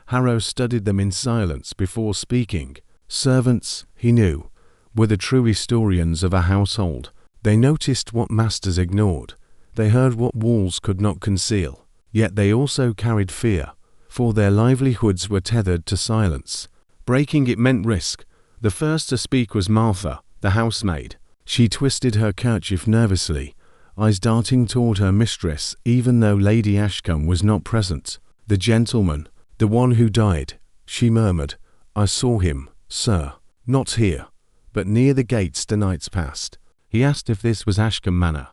Harrow studied them in silence before speaking. Servants, he knew, were the true historians of a household. They noticed what masters ignored. They heard what walls could not conceal. Yet they also carried fear, for their livelihoods were tethered to silence. Breaking it meant risk. The first to speak was Martha, the housemaid. She twisted her kerchief nervously, eyes darting toward her mistress even though Lady Ashcombe was not present. The gentleman, the one who died, she murmured. I saw him, sir, not here, but near the gates the nights past. He asked if this was Ashcombe Manor,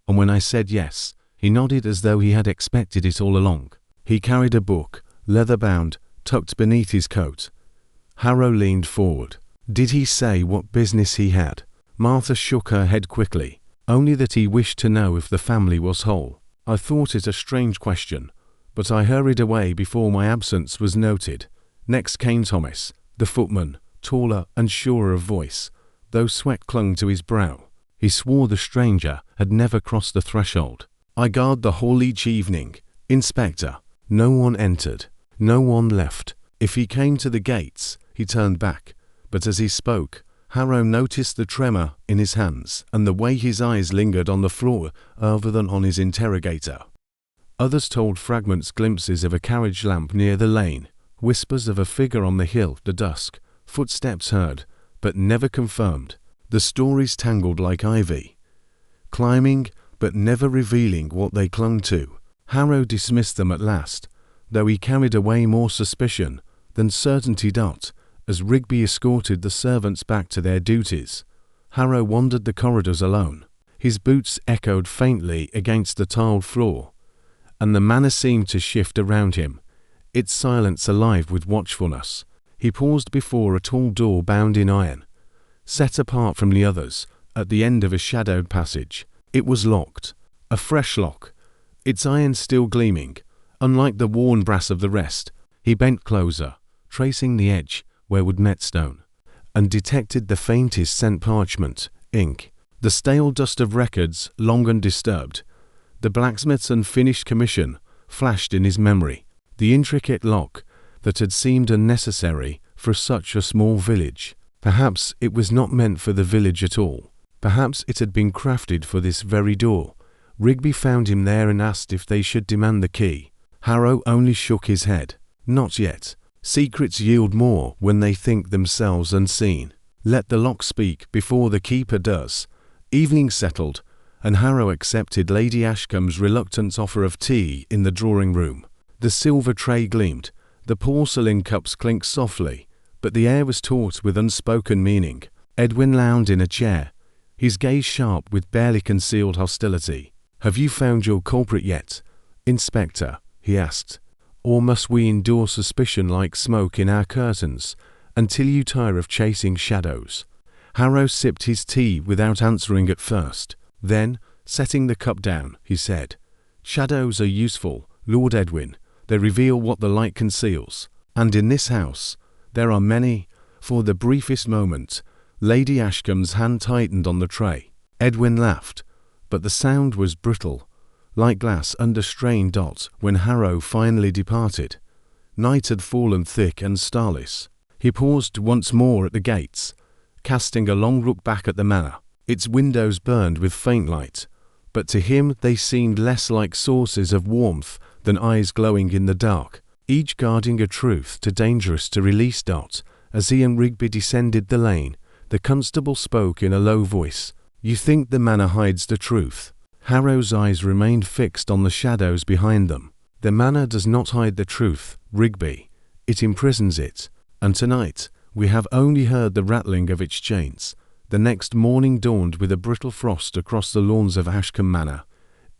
and when I said yes, he nodded as though he had expected it all along. He carried a book, leather-bound, tucked beneath his coat. Harrow leaned forward. Did he say what business he had? Martha shook her head quickly. Only that he wished to know if the family was whole. I thought it a strange question, but I hurried away before my absence was noted. Next came Thomas, the footman, taller and surer of voice, though sweat clung to his brow. He swore the stranger had never crossed the threshold. I guard the hall each evening, Inspector. No one entered. No one left. If he came to the gates, he turned back. But as he spoke, Harrow noticed the tremor in his hands and the way his eyes lingered on the floor rather than on his interrogator. Others told fragments, glimpses of a carriage lamp near the lane, whispers of a figure on the hill, the dusk, footsteps heard, but never confirmed. The stories tangled like ivy, climbing but never revealing what they clung to. Harrow dismissed them at last, though he carried away more suspicion than certainty. As Rigby escorted the servants back to their duties, Harrow wandered the corridors alone. His boots echoed faintly against the tiled floor, and the manor seemed to shift around him, its silence alive with watchfulness. He paused before a tall door bound in iron, set apart from the others, at the end of a shadowed passage. It was locked, a fresh lock, its iron still gleaming, unlike the worn brass of the rest. He bent closer, tracing the edge where would met stone, and detected the faintest scent: parchment, ink, the stale dust of records long undisturbed. The blacksmith's unfinished commission flashed in his memory. The intricate lock that had seemed unnecessary for such a small village. Perhaps it was not meant for the village at all. Perhaps it had been crafted for this very door. Rigby found him there and asked if they should demand the key. Harrow only shook his head. Not yet. Secrets yield more when they think themselves unseen. Let the lock speak before the keeper does. Evening settled, and Harrow accepted Lady Ashcombe's reluctant offer of tea in the drawing-room. The silver tray gleamed, the porcelain cups clinked softly, but the air was taut with unspoken meaning. Edwin lounged in a chair, his gaze sharp with barely concealed hostility. "Have you found your culprit yet, Inspector?" he asked. "Or must we endure suspicion like smoke in our curtains until you tire of chasing shadows?" Harrow sipped his tea without answering at first. Then, setting the cup down, he said, "Shadows are useful, Lord Edwin. They reveal what the light conceals. And in this house, there are many." For the briefest moment, Lady Ashcombe's hand tightened on the tray. Edwin laughed, but the sound was brittle, like glass under strain. When Harrow finally departed, night had fallen thick and starless. He paused once more at the gates, casting a long look back at the manor. Its windows burned with faint light, but to him they seemed less like sources of warmth than eyes glowing in the dark, each guarding a truth too dangerous to release. As he and Rigby descended the lane, the constable spoke in a low voice. "You think the manor hides the truth?" Harrow's eyes remained fixed on the shadows behind them. "The manor does not hide the truth, Rigby. It imprisons it. And tonight, we have only heard the rattling of its chains." The next morning dawned with a brittle frost across the lawns of Ashcombe Manor,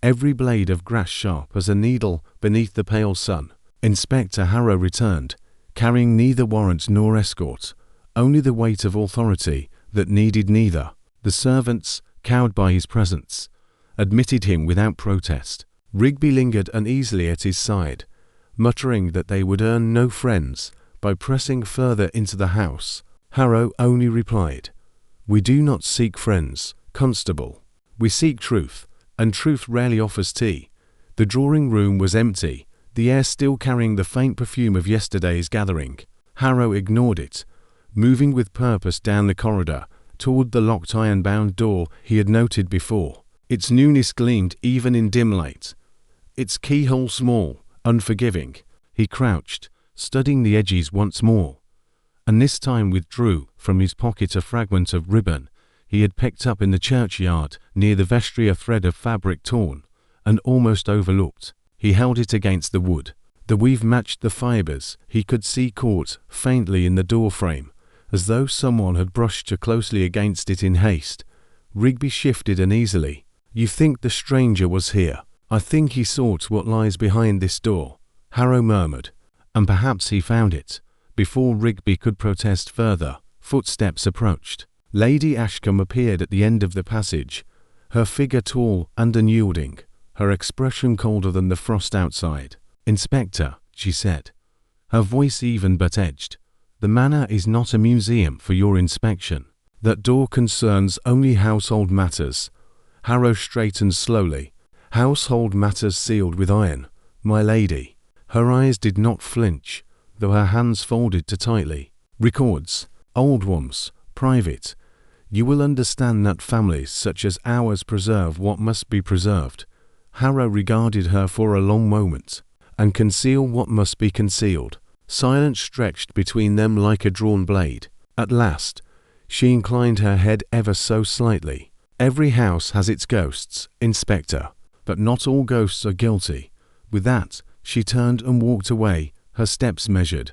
every blade of grass sharp as a needle beneath the pale sun. Inspector Harrow returned, carrying neither warrant nor escort, only the weight of authority that needed neither. The servants, cowed by his presence, admitted him without protest. Rigby lingered uneasily at his side, muttering that they would earn no friends by pressing further into the house. Harrow only replied, "We do not seek friends, Constable. We seek truth, and truth rarely offers tea." The drawing-room was empty, the air still carrying the faint perfume of yesterday's gathering. Harrow ignored it, moving with purpose down the corridor, toward the locked iron-bound door he had noted before. Its newness gleamed even in dim light, its keyhole small, unforgiving. He crouched, studying the edges once more, and this time withdrew from his pocket a fragment of ribbon he had picked up in the churchyard near the vestry, a thread of fabric torn and almost overlooked. He held it against the wood. The weave matched the fibres he could see caught faintly in the door frame, as though someone had brushed too closely against it in haste. Rigby shifted uneasily. "You think the stranger was here?" "I think he sought what lies behind this door," Harrow murmured, "and perhaps he found it." Before Rigby could protest further, footsteps approached. Lady Ashcombe appeared at the end of the passage, her figure tall and unyielding, her expression colder than the frost outside. "Inspector," she said, her voice even but edged, "the manor is not a museum for your inspection. That door concerns only household matters." Harrow straightened slowly. "Household matters sealed with iron, my lady." Her eyes did not flinch, though her hands folded too tightly. "Records, old ones, private. You will understand that families such as ours preserve what must be preserved." Harrow regarded her for a long moment. "And conceal what must be concealed." Silence stretched between them like a drawn blade. At last, she inclined her head ever so slightly. "Every house has its ghosts, Inspector, but not all ghosts are guilty." With that, she turned and walked away, her steps measured,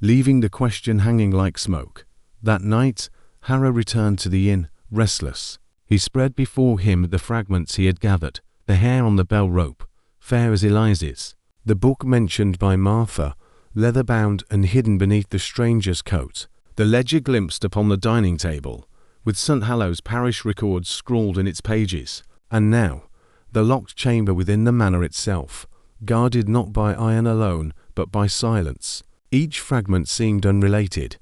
leaving the question hanging like smoke. That night, Harrow returned to the inn, restless. He spread before him the fragments he had gathered, the hair on the bell rope, fair as Eliza's, the book mentioned by Martha, leather-bound and hidden beneath the stranger's coat. The ledger glimpsed upon the dining table, with St. Hallow's parish records scrawled in its pages, and now, the locked chamber within the manor itself, guarded not by iron alone, but by silence. Each fragment seemed unrelated,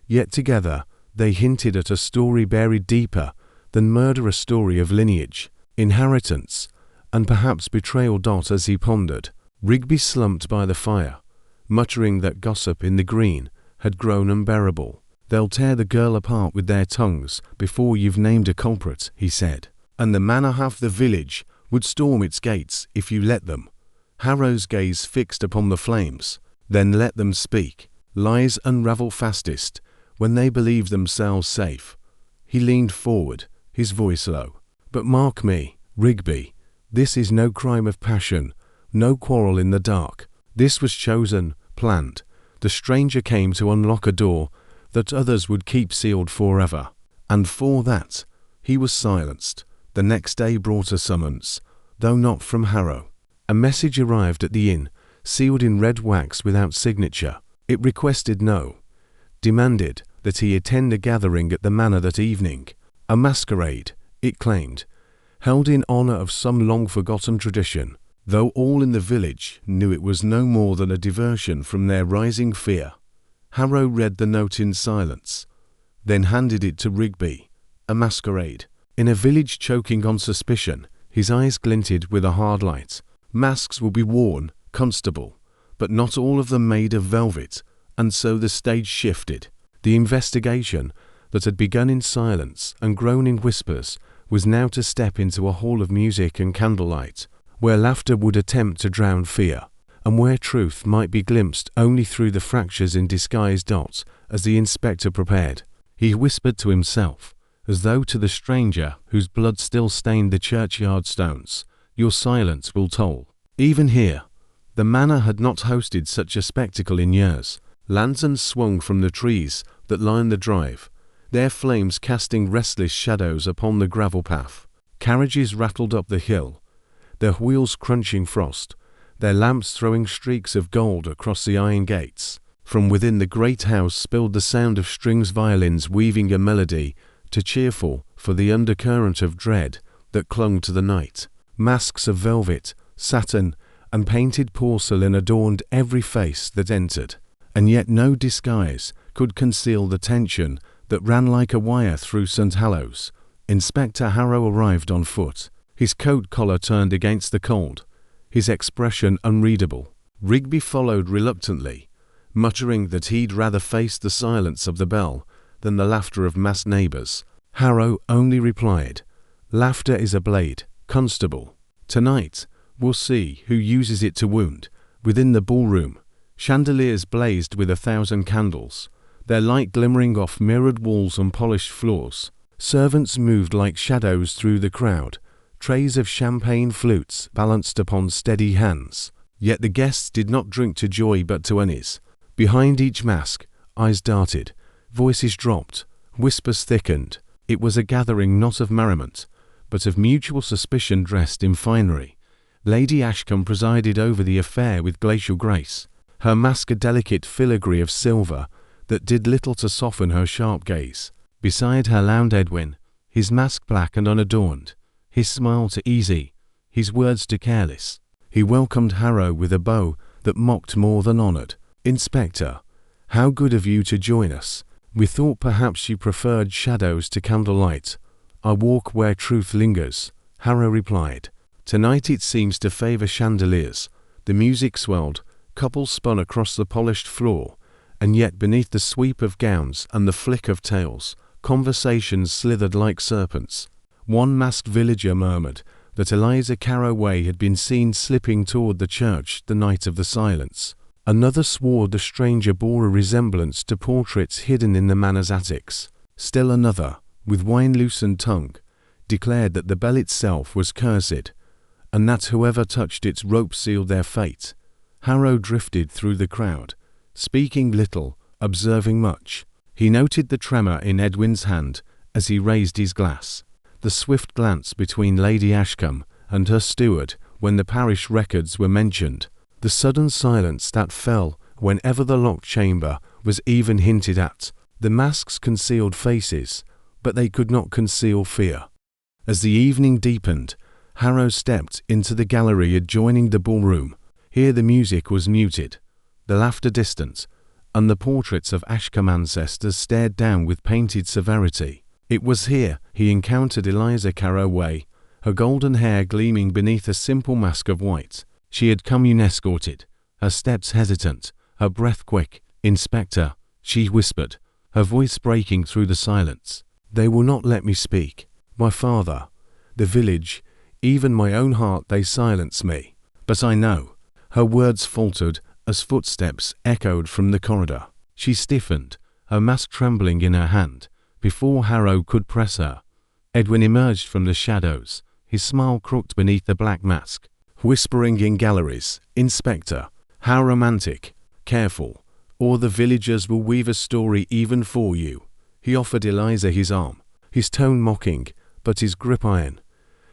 yet together they hinted at a story buried deeper than murder, a story of lineage, inheritance, and perhaps betrayal. As he pondered, Rigby slumped by the fire, muttering that gossip in the green had grown unbearable. "They'll tear the girl apart with their tongues before you've named a culprit," he said, "and the manor, half the village, would storm its gates if you let them." Harrow's gaze fixed upon the flames. "Then let them speak. Lies unravel fastest when they believe themselves safe." He leaned forward, his voice low. "But mark me, Rigby, this is no crime of passion, no quarrel in the dark. This was chosen, planned. The stranger came to unlock a door that others would keep sealed forever. And for that, he was silenced. The next day brought a summons, though not from Harrow. A message arrived at the inn, sealed in red wax without signature. It requested demanded that he attend a gathering at the manor that evening. A masquerade, it claimed, held in honor of some long-forgotten tradition, though all in the village knew it was no more than a diversion from their rising fear. Harrow read the note in silence, then handed it to Rigby. A masquerade. In a village choking on suspicion, his eyes glinted with a hard light. Masks will be worn, constable, but not all of them made of velvet, and so the stage shifted. The investigation that had begun in silence and grown in whispers was now to step into a hall of music and candlelight, where laughter would attempt to drown fear, and where truth might be glimpsed only through the fractures in disguised dots. As the inspector prepared, he whispered to himself, as though to the stranger whose blood still stained the churchyard stones, "Your silence will toll." Even here, the manor had not hosted such a spectacle in years. Lanterns swung from the trees that lined the drive, their flames casting restless shadows upon the gravel path. Carriages rattled up the hill, their wheels crunching frost, their lamps throwing streaks of gold across the iron gates. From within the great house spilled the sound of strings violins weaving a melody too cheerful for the undercurrent of dread that clung to the night. Masks of velvet, satin, and painted porcelain adorned every face that entered, and yet no disguise could conceal the tension that ran like a wire through St. Hallow's. Inspector Harrow arrived on foot, his coat collar turned against the cold, his expression unreadable. Rigby followed reluctantly, muttering that he'd rather face the silence of the bell than the laughter of masked neighbours. Harrow only replied, "Laughter is a blade, constable. Tonight, we'll see who uses it to wound." Within the ballroom, chandeliers blazed with 1,000 candles, their light glimmering off mirrored walls and polished floors. Servants moved like shadows through the crowd, trays of champagne flutes balanced upon steady hands. Yet the guests did not drink to joy but to unease. Behind each mask, eyes darted, voices dropped, whispers thickened. It was a gathering not of merriment, but of mutual suspicion dressed in finery. Lady Ashcombe presided over the affair with glacial grace, her mask a delicate filigree of silver that did little to soften her sharp gaze. Beside her lounged Edwin, his mask black and unadorned, his smile too easy, his words too careless. He welcomed Harrow with a bow that mocked more than honoured. "Inspector, how good of you to join us. We thought perhaps you preferred shadows to candlelight." "I walk where truth lingers," Harrow replied. "Tonight it seems to favour chandeliers." The music swelled, couples spun across the polished floor, and yet beneath the sweep of gowns and the flick of tails, conversations slithered like serpents. One masked villager murmured that Eliza Carroway had been seen slipping toward the church the night of the silence. Another swore the stranger bore a resemblance to portraits hidden in the manor's attics. Still another, with wine-loosened tongue, declared that the bell itself was cursed, and that whoever touched its rope sealed their fate. Harrow drifted through the crowd, speaking little, observing much. He noted the tremor in Edwin's hand as he raised his glass, the swift glance between Lady Ashcombe and her steward when the parish records were mentioned, the sudden silence that fell whenever the locked chamber was even hinted at. The masks concealed faces, but they could not conceal fear. As the evening deepened, Harrow stepped into the gallery adjoining the ballroom. Here the music was muted, the laughter distant, and the portraits of Ashcombe ancestors stared down with painted severity. It was here he encountered Eliza Carroway, her golden hair gleaming beneath a simple mask of white. She had come unescorted, her steps hesitant, her breath quick. "Inspector," she whispered, her voice breaking through the silence. "They will not let me speak. My father, the village, even my own heart, they silence me. But I know." Her words faltered as footsteps echoed from the corridor. She stiffened, her mask trembling in her hand, before Harrow could press her. Edwin emerged from the shadows, his smile crooked beneath the black mask. Whispering in galleries, "Inspector, how romantic, careful, or the villagers will weave a story even for you." He offered Eliza his arm, his tone mocking, but his grip iron.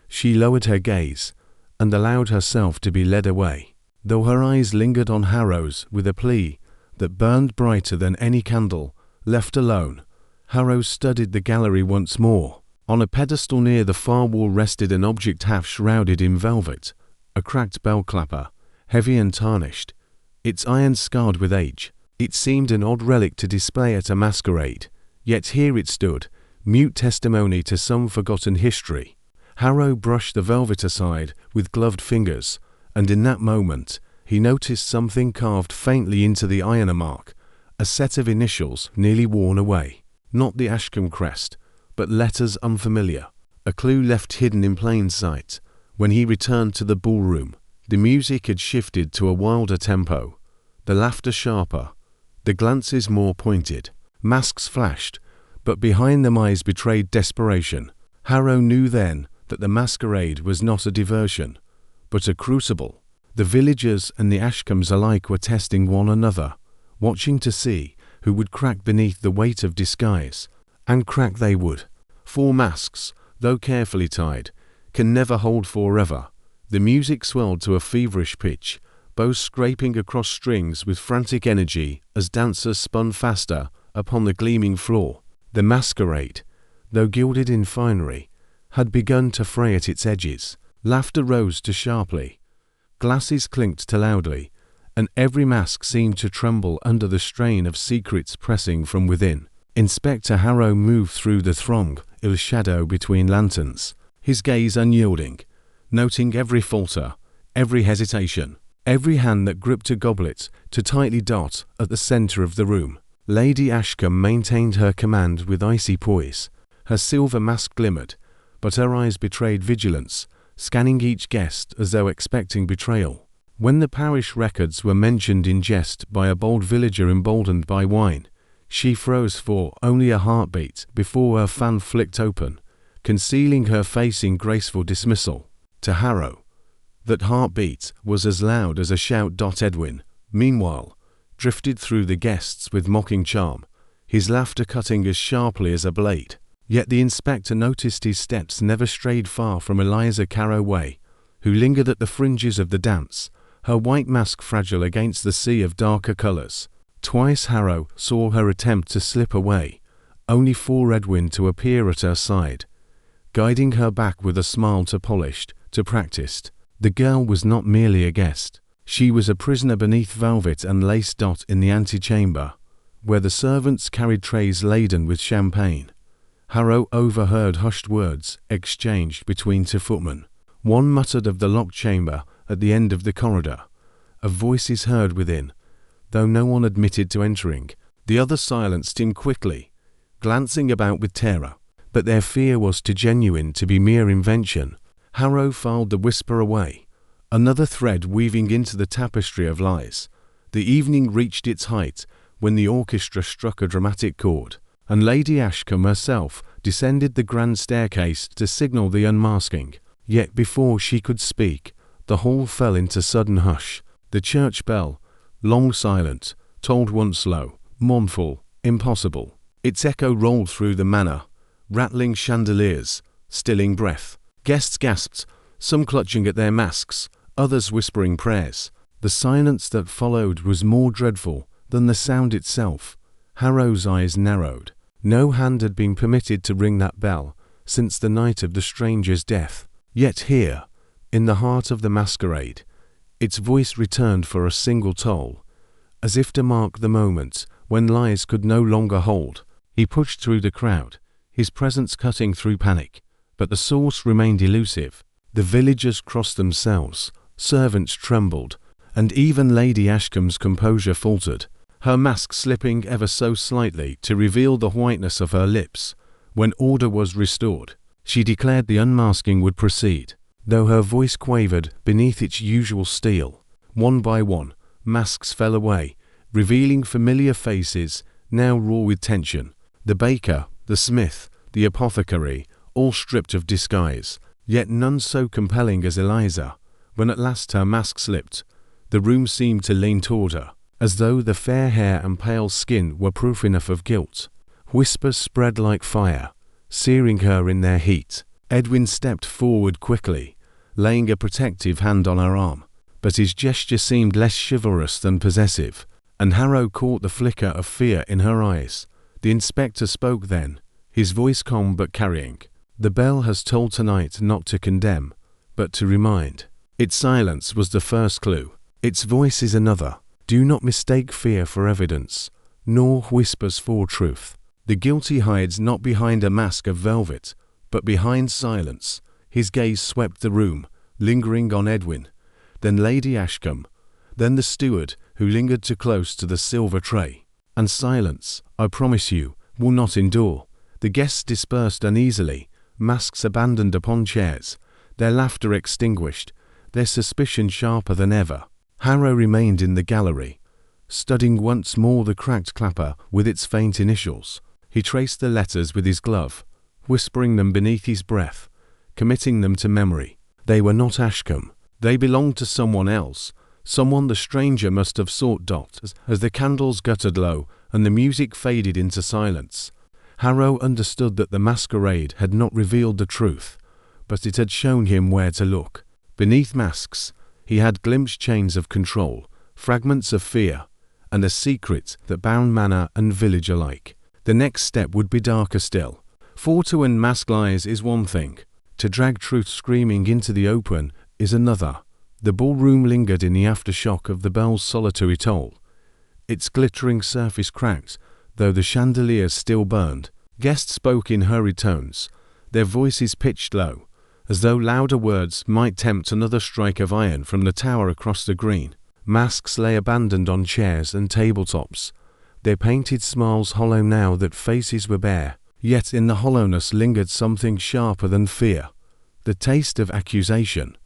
She lowered her gaze, and allowed herself to be led away, though her eyes lingered on Harrow's with a plea that burned brighter than any candle. Left alone, Harrow studied the gallery once more. On a pedestal near the far wall rested an object half shrouded in velvet, a cracked bell clapper, heavy and tarnished, its iron scarred with age. It seemed an odd relic to display at a masquerade, yet here it stood, mute testimony to some forgotten history. Harrow brushed the velvet aside with gloved fingers, and in that moment he noticed something carved faintly into the ironmark, a set of initials nearly worn away. Not the Ashcombe crest, but letters unfamiliar, a clue left hidden in plain sight. When he returned to the ballroom, the music had shifted to a wilder tempo, the laughter sharper, the glances more pointed. Masks flashed, but behind them eyes betrayed desperation. Harrow knew then that the masquerade was not a diversion, but a crucible. The villagers and the Ashcombes alike were testing one another, watching to see who would crack beneath the weight of disguise. And crack they would. 4 masks, though carefully tied, can never hold forever. The music swelled to a feverish pitch, bows scraping across strings with frantic energy as dancers spun faster upon the gleaming floor. The masquerade, though gilded in finery, had begun to fray at its edges. Laughter rose to sharply, glasses clinked to loudly, and every mask seemed to tremble under the strain of secrets pressing from within. Inspector Harrow moved through the throng, ill shadow between lanterns, his gaze unyielding, noting every falter, every hesitation, every hand that gripped a goblet to tightly dot at the centre of the room. Lady Ashcombe maintained her command with icy poise. Her silver mask glimmered, but her eyes betrayed vigilance, scanning each guest as though expecting betrayal. When the parish records were mentioned in jest by a bold villager emboldened by wine, she froze for only a heartbeat before her fan flicked open, concealing her face in graceful dismissal. To Harrow, that heartbeat was as loud as a shout. Edwin, meanwhile, drifted through the guests with mocking charm, his laughter cutting as sharply as a blade. Yet the inspector noticed his steps never strayed far from Eliza Carroway, who lingered at the fringes of the dance, her white mask fragile against the sea of darker colours. Twice Harrow saw her attempt to slip away, only for Edwin to appear at her side, guiding her back with a smile to polished, to practiced. The girl was not merely a guest. She was a prisoner beneath velvet and lace. In the antechamber, where the servants carried trays laden with champagne, Harrow overheard hushed words exchanged between 2 footmen. One muttered of the locked chamber at the end of the corridor, of voices heard within, though no one admitted to entering. The other silenced him quickly, glancing about with terror. But their fear was too genuine to be mere invention. Harrow filed the whisper away, another thread weaving into the tapestry of lies. The evening reached its height when the orchestra struck a dramatic chord, and Lady Ashcombe herself descended the grand staircase to signal the unmasking. Yet before she could speak, the hall fell into sudden hush. The church bell, long silent, tolled once low, mournful, impossible. Its echo rolled through the manor, rattling chandeliers, stilling breath. Guests gasped, some clutching at their masks, others whispering prayers. The silence that followed was more dreadful than the sound itself. Harrow's eyes narrowed. No hand had been permitted to ring that bell since the night of the stranger's death. Yet here, in the heart of the masquerade, its voice returned for a single toll, as if to mark the moment when lies could no longer hold. He pushed through the crowd, his presence cutting through panic, but the source remained elusive. The villagers crossed themselves, servants trembled, and even Lady Ashcombe's composure faltered, her mask slipping ever so slightly to reveal the whiteness of her lips. When order was restored, she declared the unmasking would proceed, though her voice quavered beneath its usual steel. One by one, masks fell away, revealing familiar faces, now raw with tension. The baker, the smith, the apothecary, all stripped of disguise, yet none so compelling as Eliza. When at last her mask slipped, the room seemed to lean toward her, as though the fair hair and pale skin were proof enough of guilt. Whispers spread like fire, searing her in their heat. Edwin stepped forward quickly, laying a protective hand on her arm, but his gesture seemed less chivalrous than possessive, and Harrow caught the flicker of fear in her eyes. The inspector spoke then, his voice calm but carrying. "The bell has tolled tonight not to condemn, but to remind." Its silence was the first clue. Its voice is another. Do not mistake fear for evidence, nor whispers for truth. The guilty hides not behind a mask of velvet, but behind silence. His gaze swept the room, lingering on Edwin, then Lady Ashcombe, then the steward who lingered too close to the silver tray. And silence, I promise you, will not endure. The guests dispersed uneasily, masks abandoned upon chairs, their laughter extinguished, their suspicion sharper than ever. Harrow remained in the gallery, studying once more the cracked clapper with its faint initials. He traced the letters with his glove, whispering them beneath his breath, committing them to memory. They were not Ashcombe. They belonged to someone else, someone the stranger must have sought. As the candles guttered low and the music faded into silence, Harrow understood that the masquerade had not revealed the truth, but it had shown him where to look. Beneath masks, he had glimpsed chains of control, fragments of fear, and a secret that bound manor and village alike. The next step would be darker still, for to unmask lies is one thing, to drag truth screaming into the open is another. The ballroom lingered in the aftershock of the bell's solitary toll, its glittering surface cracked, though the chandeliers still burned. Guests spoke in hurried tones, their voices pitched low, as though louder words might tempt another strike of iron from the tower across the green. Masks lay abandoned on chairs and tabletops, their painted smiles hollow now that faces were bare. Yet in the hollowness lingered something sharper than fear, the taste of accusation.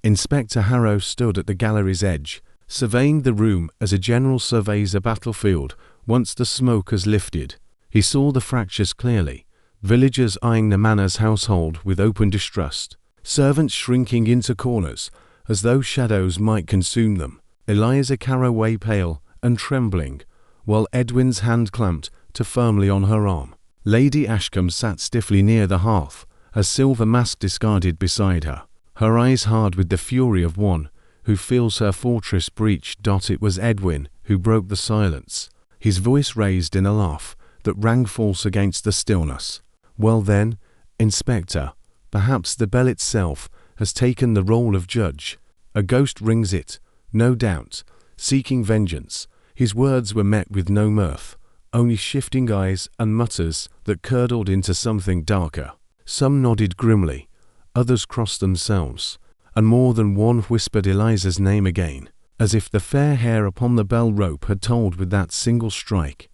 Inspector Harrow stood at the gallery's edge, surveying the room as a general surveys a battlefield once the smoke has lifted. He saw the fractures clearly, villagers eyeing the manor's household with open distrust, servants shrinking into corners as though shadows might consume them. Eliza Carroway pale and trembling, while Edwin's hand clamped too firmly on her arm. Lady Ashcombe sat stiffly near the hearth, a silver mask discarded beside her, her eyes hard with the fury of one who feels her fortress breached. It was Edwin who broke the silence, his voice raised in a laugh that rang false against the stillness. "Well then, Inspector, perhaps the bell itself has taken the role of judge. A ghost rings it, no doubt, seeking vengeance." His words were met with no mirth, only shifting eyes and mutters that curdled into something darker. Some nodded grimly, others crossed themselves, and more than one whispered Eliza's name again, as if the fair hair upon the bell rope had told with that single strike.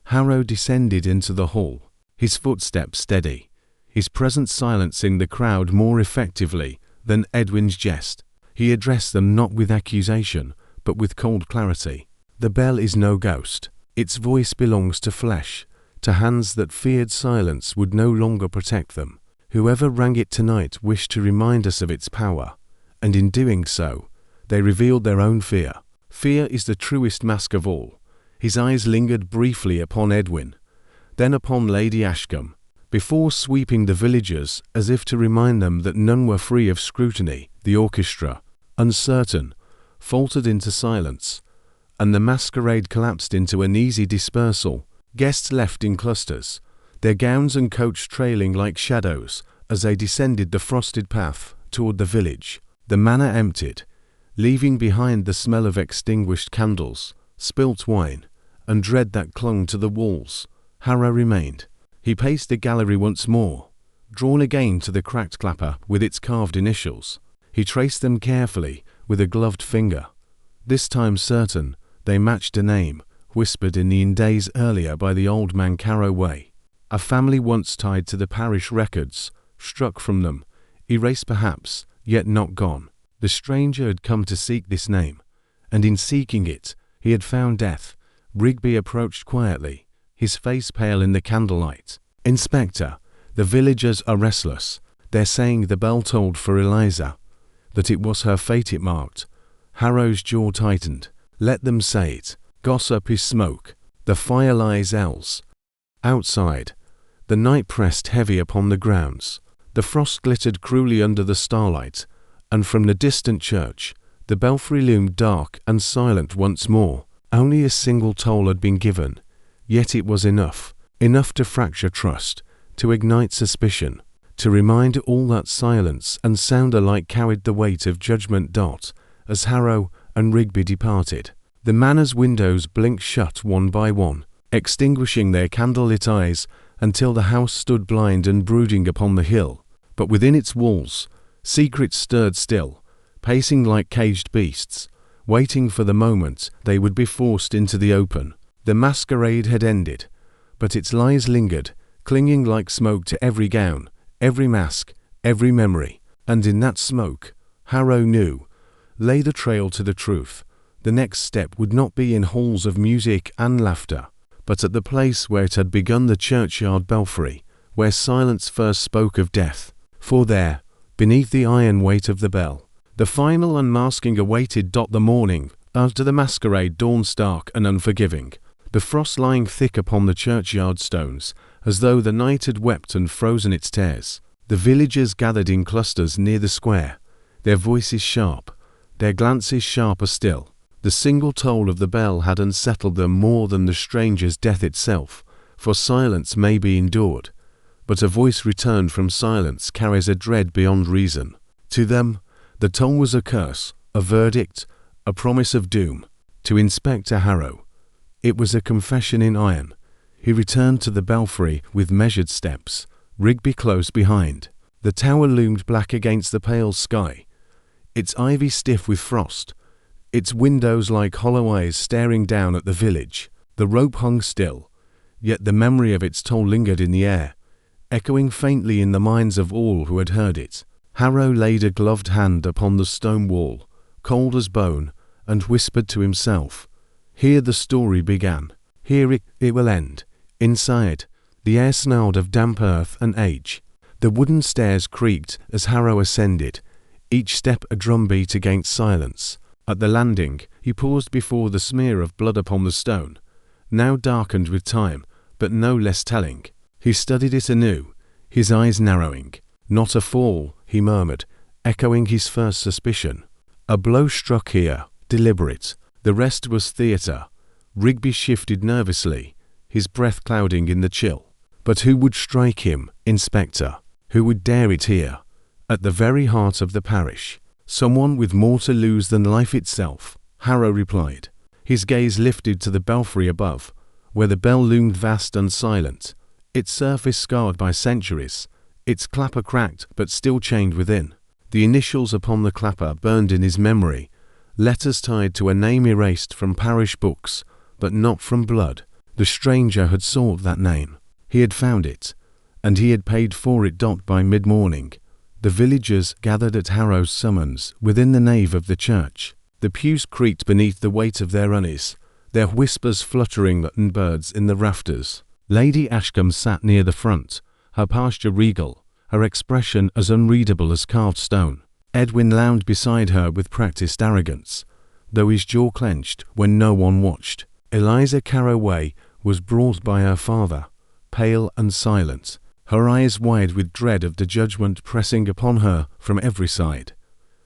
Harrow descended into the hall, his footsteps steady, his presence silencing the crowd more effectively than Edwin's jest. He addressed them not with accusation, but with cold clarity. "The bell is no ghost. Its voice belongs to flesh, to hands that feared silence would no longer protect them. Whoever rang it tonight wished to remind us of its power, and in doing so, they revealed their own fear. Fear is the truest mask of all." His eyes lingered briefly upon Edwin, then upon Lady Ashcombe, before sweeping the villagers as if to remind them that none were free of scrutiny. The orchestra, uncertain, faltered into silence, and the masquerade collapsed into an easy dispersal. Guests left in clusters, their gowns and coats trailing like shadows as they descended the frosted path toward the village. The manor emptied, leaving behind the smell of extinguished candles, spilt wine, and dread that clung to the walls. Harrow remained. He paced the gallery once more, drawn again to the cracked clapper with its carved initials. He traced them carefully with a gloved finger, this time certain they matched a name whispered in the days earlier by the old man Carroway. A family once tied to the parish records, struck from them, erased perhaps, yet not gone. The stranger had come to seek this name, and in seeking it, he had found death. Rigby approached quietly, his face pale in the candlelight. "Inspector, the villagers are restless. They're saying the bell tolled for Eliza, that it was her fate it marked." Harrow's jaw tightened. "Let them say it. Gossip is smoke. The fire lies else." Outside, the night pressed heavy upon the grounds. The frost glittered cruelly under the starlight, and from the distant church, the belfry loomed dark and silent once more. Only a single toll had been given, yet it was enough to fracture trust, to ignite suspicion, to remind all that silence and sound alike carried the weight of judgment. As Harrow and Rigby departed, the manor's windows blinked shut one by one, extinguishing their candlelit eyes until the house stood blind and brooding upon the hill. But within its walls, secrets stirred still, pacing like caged beasts, waiting for the moment they would be forced into the open. The masquerade had ended, but its lies lingered, clinging like smoke to every gown, every mask, every memory. And in that smoke, Harrow knew, lay the trail to the truth. The next step would not be in halls of music and laughter, but at the place where it had begun, the churchyard belfry, where silence first spoke of death. For there, beneath the iron weight of the bell, the final unmasking awaited. The morning after the masquerade dawned stark and unforgiving, the frost lying thick upon the churchyard stones, as though the night had wept and frozen its tears. The villagers gathered in clusters near the square, their voices sharp, their glances sharper still. The single toll of the bell had unsettled them more than the stranger's death itself, for silence may be endured, but a voice returned from silence carries a dread beyond reason. To them, the toll was a curse, a verdict, a promise of doom. To Inspector Harrow, it was a confession in iron. He returned to the belfry with measured steps, Rigby close behind. The tower loomed black against the pale sky, its ivy stiff with frost, its windows like hollow eyes staring down at the village. The rope hung still, yet the memory of its toll lingered in the air, echoing faintly in the minds of all who had heard it. Harrow laid a gloved hand upon the stone wall, cold as bone, and whispered to himself, "Here the story began. Here it will end." Inside, the air smelled of damp earth and age. The wooden stairs creaked as Harrow ascended, each step a drumbeat against silence. At the landing, he paused before the smear of blood upon the stone, now darkened with time, but no less telling. He studied it anew, his eyes narrowing. "Not a fall," he murmured, echoing his first suspicion. A blow struck here, deliberate. The rest was theatre. Rigby shifted nervously, his breath clouding in the chill. But who would strike him, Inspector? Who would dare it here, at the very heart of the parish? "Someone with more to lose than life itself," Harrow replied. His gaze lifted to the belfry above, where the bell loomed vast and silent, its surface scarred by centuries, its clapper cracked but still chained within. The initials upon the clapper burned in his memory, letters tied to a name erased from parish books, but not from blood. The stranger had sought that name. He had found it, and he had paid for it. By mid-morning, the villagers gathered at Harrow's summons within the nave of the church. The pews creaked beneath the weight of their unease, their whispers fluttering like birds in the rafters. Lady Ashcombe sat near the front, her posture regal, her expression as unreadable as carved stone. Edwin lounged beside her with practised arrogance, though his jaw clenched when no one watched. Eliza Carroway was brought by her father, pale and silent, her eyes wide with dread of the judgment pressing upon her from every side.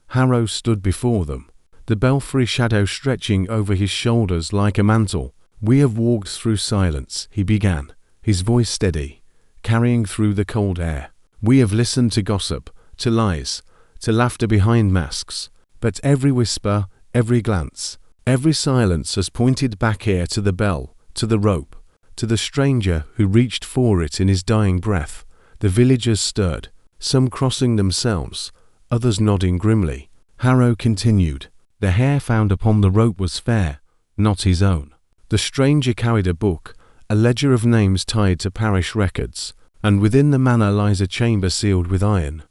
Harrow stood before them, the belfry shadow stretching over his shoulders like a mantle. "We have walked through silence," he began, his voice steady, carrying through the cold air. "We have listened to gossip, to lies, to laughter behind masks. But every whisper, every glance, every silence has pointed back here to the bell, to the rope, to the stranger who reached for it in his dying breath." The villagers stirred, some crossing themselves, others nodding grimly. Harrow continued. "The hair found upon the rope was fair, not his own. The stranger carried a book, a ledger of names tied to parish records, and within the manor lies a chamber sealed with iron,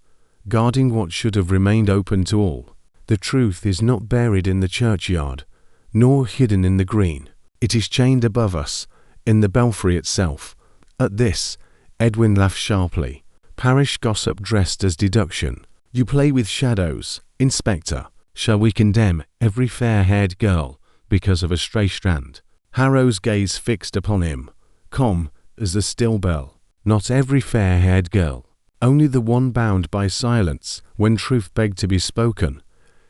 guarding what should have remained open to all. The truth is not buried in the churchyard, nor hidden in the green. It is chained above us, in the belfry itself." At this, Edwin laughed sharply. "Parish gossip dressed as deduction. You play with shadows, Inspector. Shall we condemn every fair-haired girl because of a stray strand?" Harrow's gaze fixed upon him, calm as the still bell. "Not every fair-haired girl. Only the one bound by silence when truth begged to be spoken."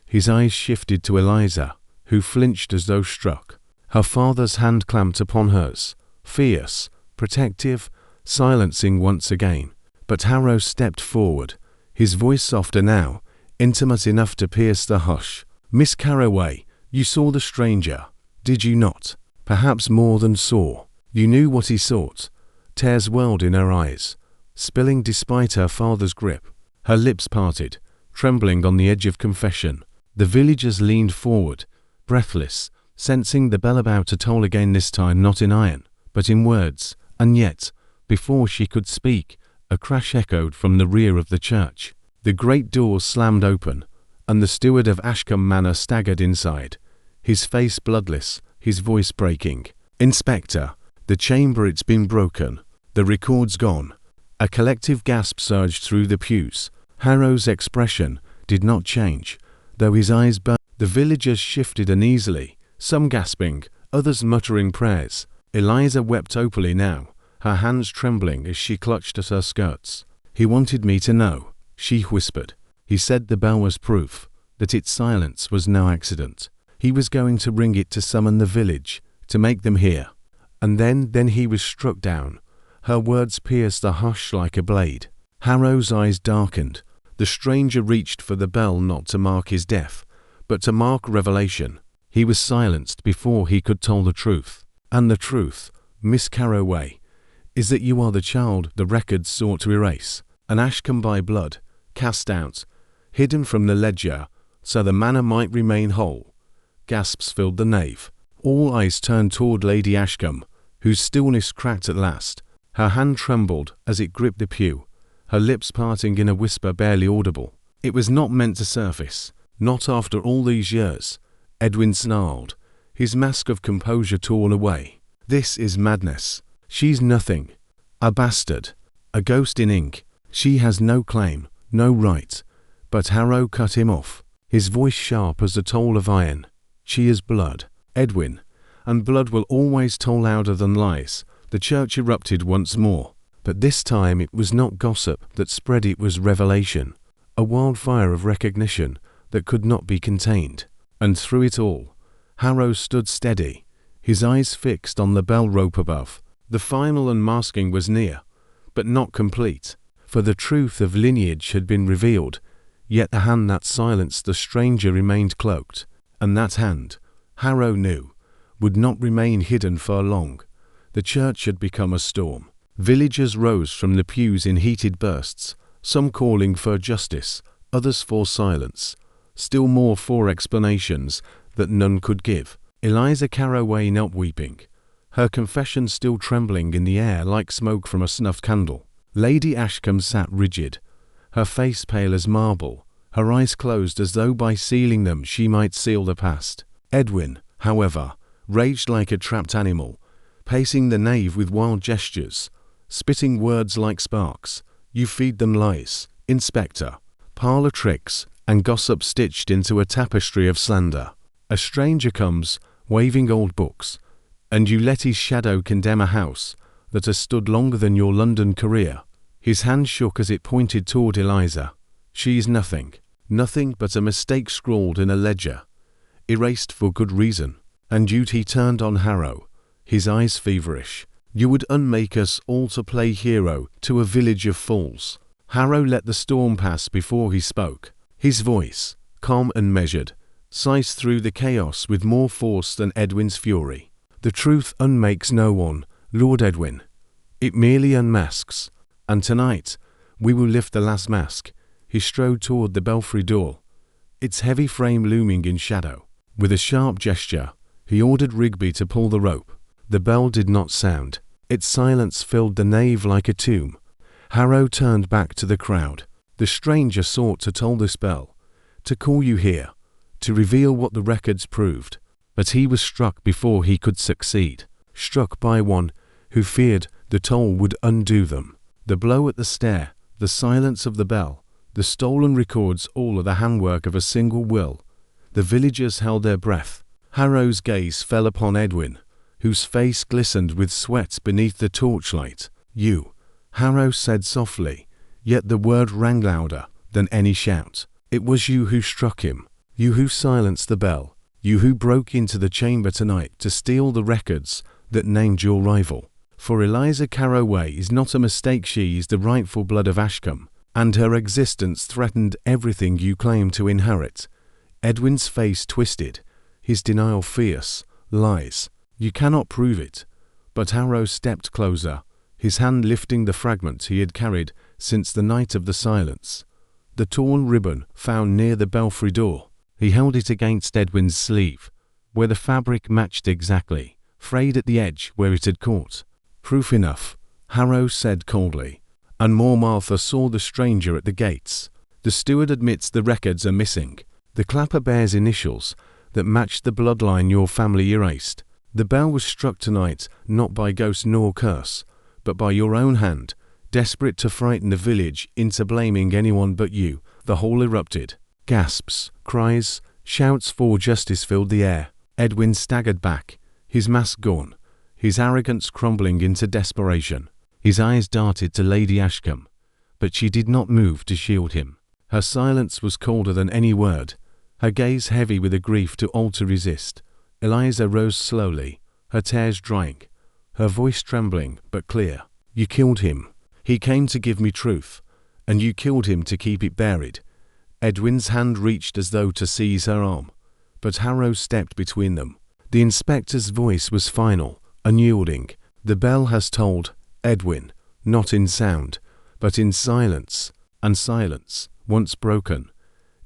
His eyes shifted to Eliza, who flinched as though struck. Her father's hand clamped upon hers, fierce, protective, silencing once again. But Harrow stepped forward, his voice softer now, intimate enough to pierce the hush. "Miss Carroway, you saw the stranger, did you not? Perhaps more than saw. You knew what he sought." Tears welled in her eyes, spilling despite her father's grip. Her lips parted, trembling on the edge of confession. The villagers leaned forward, breathless, sensing the bell about to toll again, this time not in iron, but in words. And yet, before she could speak, a crash echoed from the rear of the church. The great door slammed open, and the steward of Ashcombe Manor staggered inside, his face bloodless, his voice breaking. "Inspector, the chamber, it's been broken. The record's gone." A collective gasp surged through the pews. Harrow's expression did not change, though his eyes burned. The villagers shifted uneasily, some gasping, others muttering prayers. Eliza wept openly now, her hands trembling as she clutched at her skirts. "He wanted me to know," she whispered. "He said the bell was proof, that its silence was no accident. He was going to ring it to summon the village, to make them hear. And then he was struck down." Her words pierced the hush like a blade. Harrow's eyes darkened. The stranger reached for the bell not to mark his death, but to mark revelation. He was silenced before he could tell the truth. "And the truth, Miss Carroway, is that you are the child the records sought to erase. An Ashcombe by blood, cast out, hidden from the ledger, so the manor might remain whole." Gasps filled the nave. All eyes turned toward Lady Ashcombe, whose stillness cracked at last. Her hand trembled as it gripped the pew, her lips parting in a whisper barely audible. "It was not meant to surface, not after all these years," Edwin snarled, his mask of composure torn away. "This is madness. She's nothing. A bastard. A ghost in ink. She has no claim, no right." But Harrow cut him off, his voice sharp as the toll of iron. "She is blood, Edwin, and blood will always toll louder than lies." The church erupted once more, but this time it was not gossip that spread, it was revelation, a wildfire of recognition that could not be contained. And through it all, Harrow stood steady, his eyes fixed on the bell rope above. The final unmasking was near, but not complete, for the truth of lineage had been revealed, yet the hand that silenced the stranger remained cloaked, and that hand, Harrow knew, would not remain hidden for long. The church had become a storm. Villagers rose from the pews in heated bursts, some calling for justice, others for silence, still more for explanations that none could give. Eliza Carroway knelt weeping, her confession still trembling in the air like smoke from a snuffed candle. Lady Ashcombe sat rigid, her face pale as marble, her eyes closed as though by sealing them she might seal the past. Edwin, however, raged like a trapped animal, pacing the nave with wild gestures, spitting words like sparks. "You feed them lies, Inspector, parlour tricks, and gossip stitched into a tapestry of slander. A stranger comes, waving old books, and you let his shadow condemn a house that has stood longer than your London career." His hand shook as it pointed toward Eliza. "She is nothing, nothing but a mistake scrawled in a ledger. erased for good reason. And duty turned on Harrow, his eyes feverish. You would unmake us all to play hero to a village of fools. Harrow let the storm pass before he spoke. His voice, calm and measured, sliced through the chaos with more force than Edwin's fury. The truth unmakes no one, Lord Edwin. It merely unmasks. And tonight, we will lift the last mask. He strode toward the belfry door, its heavy frame looming in shadow. With a sharp gesture, he ordered Rigby to pull the rope. The bell did not sound. Its silence filled the nave like a tomb. Harrow turned back to the crowd. The stranger sought to toll this bell, to call you here, to reveal what the records proved. But he was struck before he could succeed, struck by one who feared the toll would undo them. The blow at the stair, the silence of the bell, the stolen records, all are the handwork of a single will. The villagers held their breath. Harrow's gaze fell upon Edwin, whose face glistened with sweat beneath the torchlight. You, Harrow said softly, yet the word rang louder than any shout. It was you who struck him, you who silenced the bell, you who broke into the chamber tonight to steal the records that named your rival. For Eliza Carroway is not a mistake, she is the rightful blood of Ashcombe, and her existence threatened everything you claim to inherit. Edwin's face twisted, his denial fierce. Lies. You cannot prove it. But Harrow stepped closer, his hand lifting the fragment he had carried since the night of the silence. The torn ribbon found near the belfry door. He held it against Edwin's sleeve, where the fabric matched exactly, frayed at the edge where it had caught. Proof enough, Harrow said coldly, and more. Martha saw the stranger at the gates. The steward admits the records are missing. The clapper bears initials that matched the bloodline your family erased. The bell was struck tonight not by ghost nor curse, but by your own hand, desperate to frighten the village into blaming anyone but you. The whole erupted. Gasps, cries, shouts for justice filled the air. Edwin staggered back, his mask gone, his arrogance crumbling into desperation. His eyes darted to Lady Ashcombe, but she did not move to shield him. Her silence was colder than any word, her gaze heavy with a grief too old to resist. Eliza rose slowly, her tears drying, her voice trembling but clear. You killed him. He came to give me truth, and you killed him to keep it buried. Edwin's hand reached as though to seize her arm, but Harrow stepped between them. The inspector's voice was final, unyielding. The bell has tolled, Edwin, not in sound, but in silence, and silence, once broken,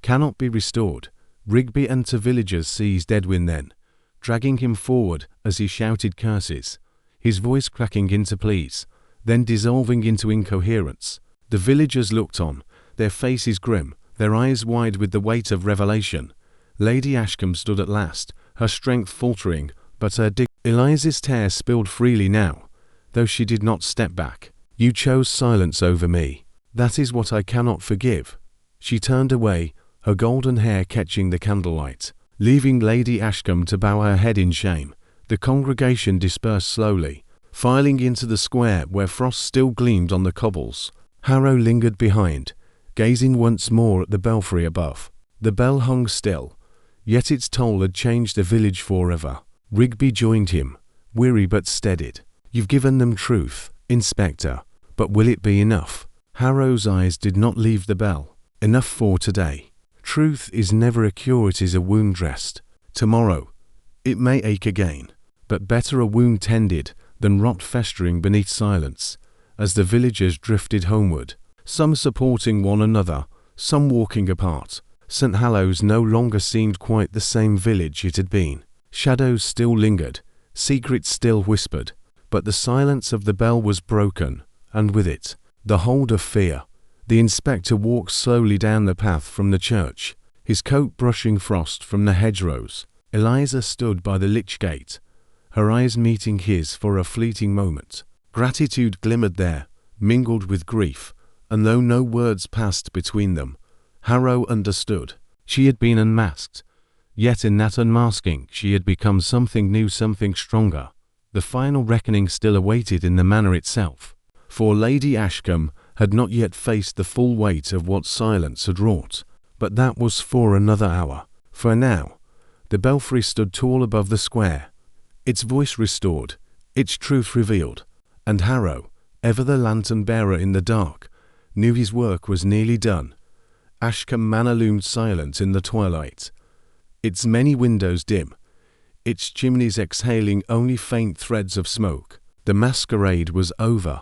cannot be restored. Rigby and two villagers seized Edwin then, dragging him forward as he shouted curses, his voice cracking into pleas, then dissolving into incoherence. The villagers looked on, their faces grim, their eyes wide with the weight of revelation. Lady Ashcombe stood at last, her strength faltering, but her Eliza's tears spilled freely now, though she did not step back. You chose silence over me. That is what I cannot forgive. She turned away, her golden hair catching the candlelight, leaving Lady Ashcombe to bow her head in shame. The congregation dispersed slowly, filing into the square where frost still gleamed on the cobbles. Harrow lingered behind, gazing once more at the belfry above. The bell hung still, yet its toll had changed the village forever. Rigby joined him, weary but steadied. You've given them truth, Inspector, but will it be enough? Harrow's eyes did not leave the bell. Enough for today. Truth is never a cure, it is a wound dressed. Tomorrow, it may ache again, but better a wound tended than rot festering beneath silence. As the villagers drifted homeward, some supporting one another, some walking apart, St. Hallow's no longer seemed quite the same village it had been. Shadows still lingered, secrets still whispered, but the silence of the bell was broken, and with it, the hold of fear. The inspector walked slowly down the path from the church, his coat brushing frost from the hedgerows. Eliza stood by the lych gate, her eyes meeting his for a fleeting moment. Gratitude glimmered there, mingled with grief, and though no words passed between them, Harrow understood. She had been unmasked, yet in that unmasking she had become something new, something stronger. The final reckoning still awaited in the manor itself, for Lady Ashcombe had not yet faced the full weight of what silence had wrought, but that was for another hour. For now, The belfry stood tall above the square, its voice restored, its truth revealed, and Harrow, ever the lantern-bearer in the dark, knew his work was nearly done. Ashcombe Manor loomed silent in the twilight, its many windows dim, its chimneys exhaling only faint threads of smoke. The masquerade was over.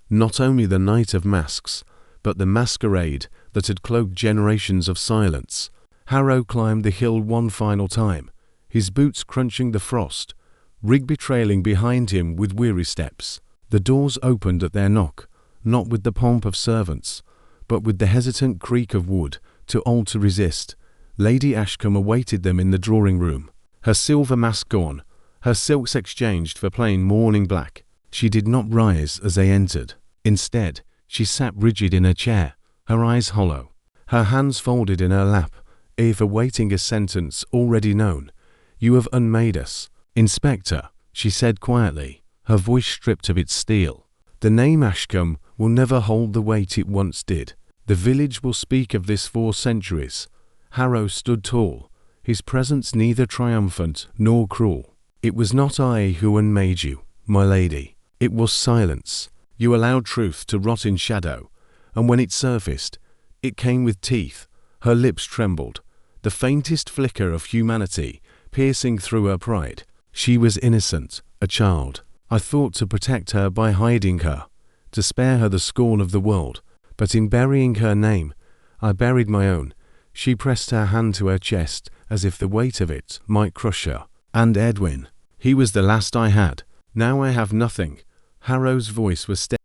Not only the night of masks, but the masquerade that had cloaked generations of silence. Harrow climbed the hill one final time, his boots crunching the frost, Rigby trailing behind him with weary steps. The doors opened at their knock, not with the pomp of servants, but with the hesitant creak of wood, too old to resist. Lady Ashcombe awaited them in the drawing-room, her silver mask gone, her silks exchanged for plain mourning black. She did not rise as they entered. Instead, she sat rigid in her chair, her eyes hollow, her hands folded in her lap, if awaiting a sentence already known. "You have unmade us, Inspector," she said quietly, her voice stripped of its steel. "The name Ashcombe will never hold the weight it once did. The village will speak of this for centuries." Harrow stood tall, his presence neither triumphant nor cruel. "It was not I who unmade you, my lady. It was silence. You allowed truth to rot in shadow, and when it surfaced, it came with teeth." Her lips trembled, the faintest flicker of humanity piercing through her pride. "She was innocent, a child. I thought to protect her by hiding her, to spare her the scorn of the world. But in burying her name, I buried my own." She pressed her hand to her chest as if the weight of it might crush her. "And Edwin, he was the last I had. Now I have nothing." Harrow's voice was steady.